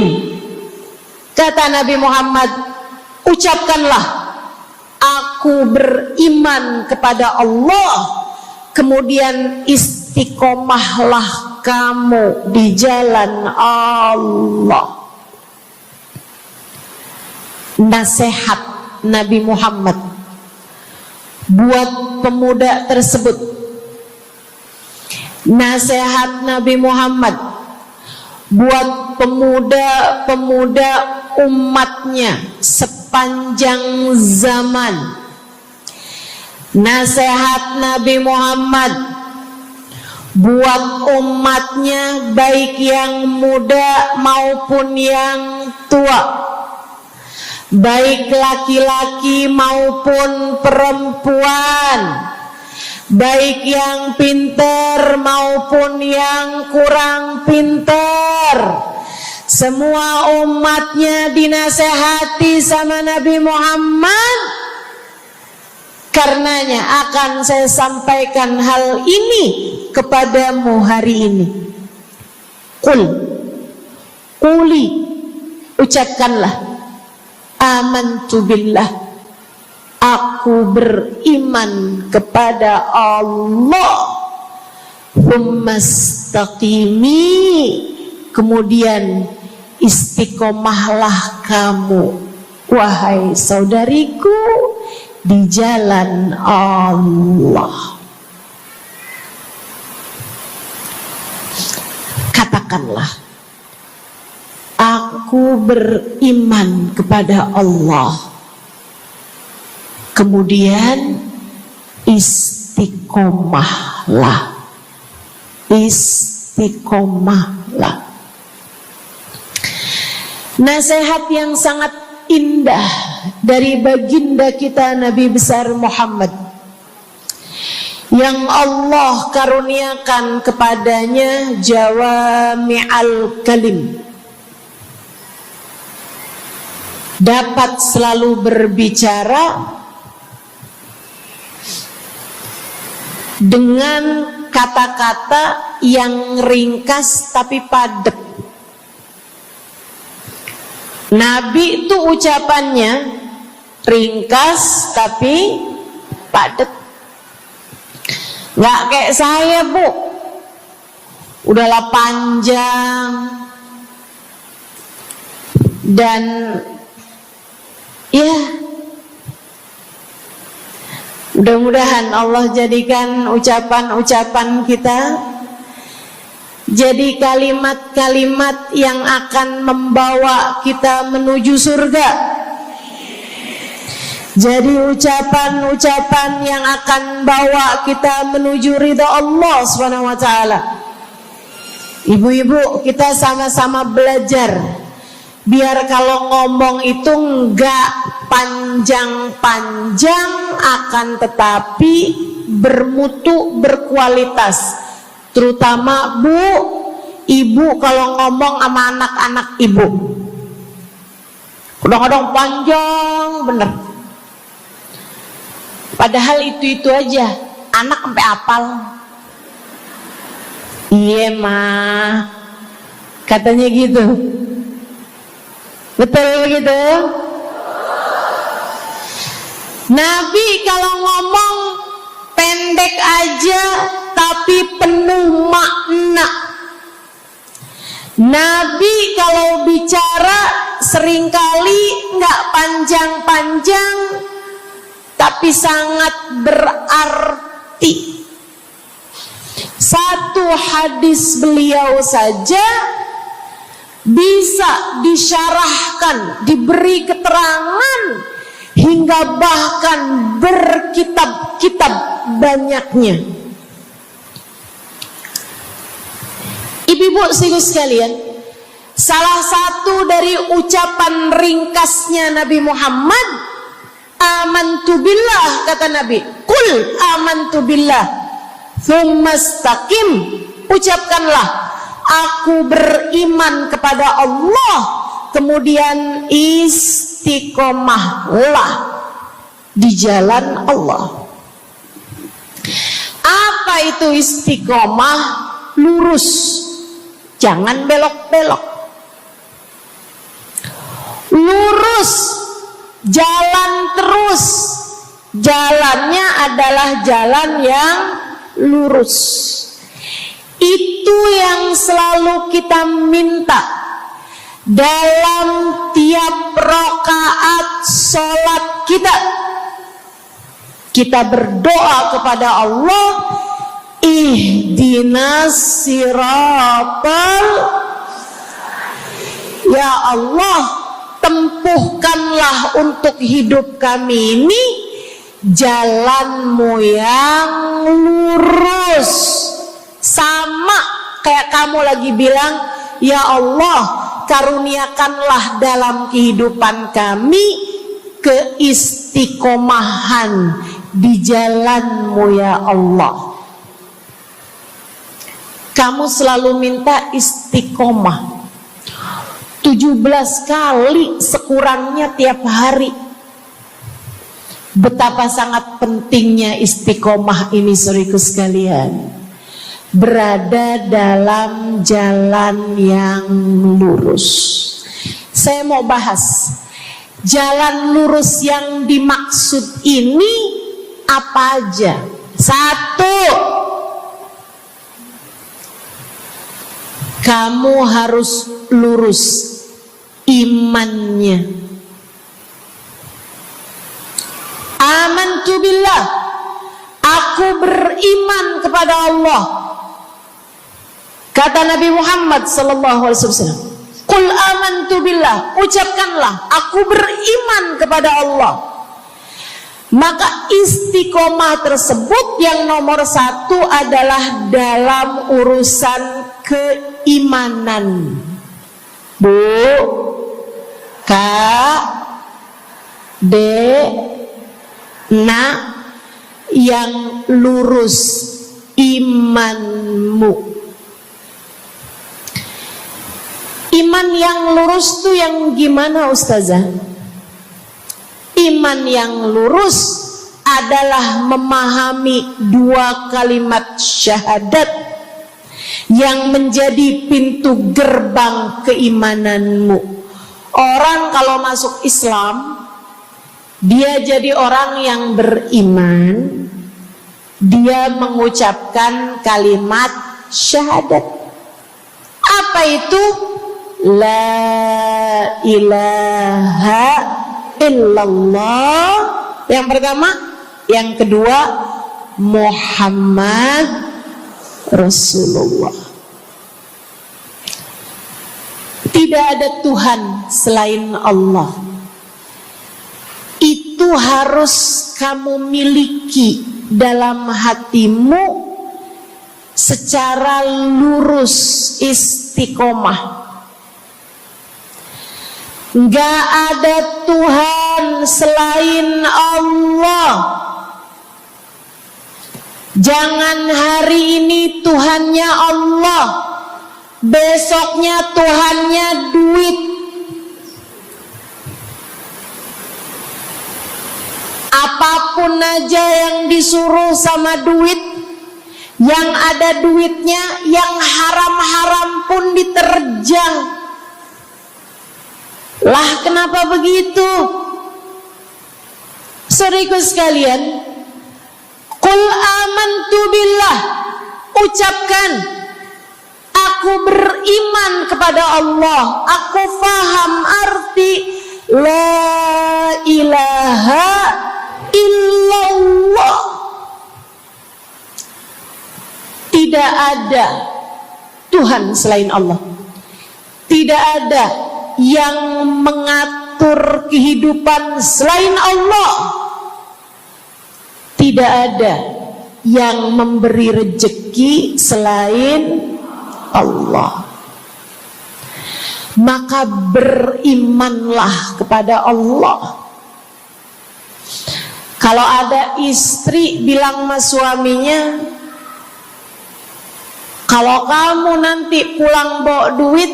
Kata Nabi Muhammad, ucapkanlah, aku beriman kepada Allah, kemudian istiqomahlah kamu di jalan Allah. Nasihat Nabi Muhammad buat pemuda tersebut, nasihat Nabi Muhammad buat pemuda-pemuda umatnya sepanjang zaman, nasihat Nabi Muhammad buat umatnya baik yang muda maupun yang tua, baik laki-laki maupun perempuan, baik yang pintar maupun yang kurang pintar. Semua umatnya dinasehati sama Nabi Muhammad. Karenanya akan saya sampaikan hal ini kepadamu hari ini. Quli, ucapkanlah, amantu billah, aku beriman kepada Allah. Tsumma istaqimi, kemudian istiqomahlah kamu, wahai saudariku, di jalan Allah. Katakanlah, aku beriman kepada Allah, kemudian istiqomahlah. Istiqomahlah. Nasihat yang sangat indah dari baginda kita Nabi besar Muhammad, yang Allah karuniakan kepadanya jawami'al kalim, dapat selalu berbicara dengan kata-kata yang ringkas tapi padat. Nabi itu ucapannya ringkas tapi padat. Nggak kayak saya, Bu, udahlah panjang dan ya, mudah-mudahan Allah jadikan ucapan-ucapan kita jadi kalimat-kalimat yang akan membawa kita menuju surga. Jadi ucapan-ucapan yang akan bawa kita menuju ridha Allah SWT. Ibu-ibu, kita sama-sama belajar biar kalau ngomong itu enggak panjang-panjang, akan tetapi bermutu, berkualitas. Terutama Bu, ibu kalau ngomong sama anak-anak ibu, kadang-kadang panjang bener. Padahal itu aja, anak sampai hafal. Iya mah, katanya gitu. Betul begitu? Nabi kalau ngomong pendek aja tapi penuh makna. Nabi kalau bicara seringkali nggak panjang-panjang tapi sangat berarti. Satu hadis beliau saja bisa disyarahkan, diberi keterangan, hingga bahkan berkitab-kitab banyaknya. Ibu-ibu sekalian, Salah satu dari ucapan ringkasnya Nabi Muhammad, amantu billah, kata Nabi, qul amantu billah tsumma istaqim, ucapkanlah aku beriman kepada Allah, kemudian istiqomahlah di jalan Allah. Apa itu istiqomah? Lurus, jangan belok-belok. Lurus, jalan terus. Jalannya adalah jalan yang lurus. Itu yang selalu kita minta dalam tiap rakaat sholat kita. Kita berdoa kepada Allah, ihdinas siratal, ya Allah, tempuhkanlah untuk hidup kami ini jalan-Mu yang lurus. Sama kayak kamu lagi bilang, ya Allah, karuniakanlah dalam kehidupan kami keistiqomahan di jalan-Mu ya Allah. Kamu selalu minta istiqomah 17 kali sekurangnya tiap hari. Betapa sangat pentingnya istiqomah ini, saudaraku sekalian. Berada dalam jalan yang lurus. Saya mau bahas jalan lurus yang dimaksud ini apa aja. 1, kamu harus lurus imannya. Amantu billah, aku beriman kepada Allah. Kata Nabi Muhammad sallallahu alaihi wasallam, qul amantu billah, ucapkanlah aku beriman kepada Allah. Maka istiqomah tersebut yang nomor 1 adalah dalam urusan keimanan. Bu, Kak, Dek, Nak, yang lurus imanmu. Iman yang lurus tuh yang gimana, Ustazah? Iman yang lurus adalah memahami 2 kalimat syahadat yang menjadi pintu gerbang keimananmu. Orang kalau masuk Islam, dia jadi orang yang beriman, dia mengucapkan kalimat syahadat. Apa itu? La ilaha illallah yang pertama, yang kedua Muhammad Rasulullah. Tidak ada Tuhan selain Allah. Itu harus kamu miliki dalam hatimu secara lurus, istiqomah. Gak ada Tuhan selain Allah. Jangan hari ini Tuhannya Allah, besoknya Tuhannya duit. Apapun aja yang disuruh sama duit, yang ada duitnya, yang haram-haram pun diterjang. Lah kenapa begitu? Saudaraku sekalian, qul amantu billah, ucapkan aku beriman kepada Allah, aku faham arti la ilaha illallah. Tidak ada Tuhan selain Allah. Tidak ada yang mengatur kehidupan selain Allah. Tidak ada yang memberi rezeki selain Allah. maka berimanlah kepada Allah. Kalau ada istri bilang sama suaminya, kalau kamu nanti pulang bawa duit,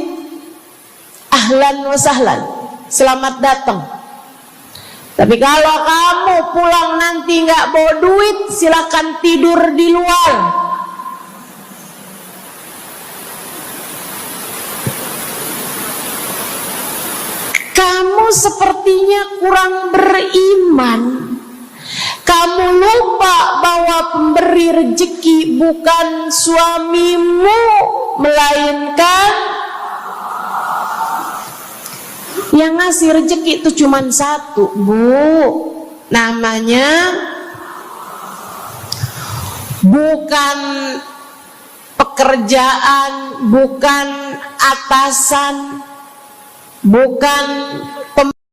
ahlan wa sahlan, selamat datang. Tapi kalau kamu pulang nanti nggak bawa duit, silakan tidur di luar. Kamu sepertinya kurang beriman. Kamu lupa bahwa pemberi rezeki bukan suamimu, melainkan yang ngasih rezeki itu cuma satu, Bu. Namanya bukan pekerjaan, bukan atasan, bukan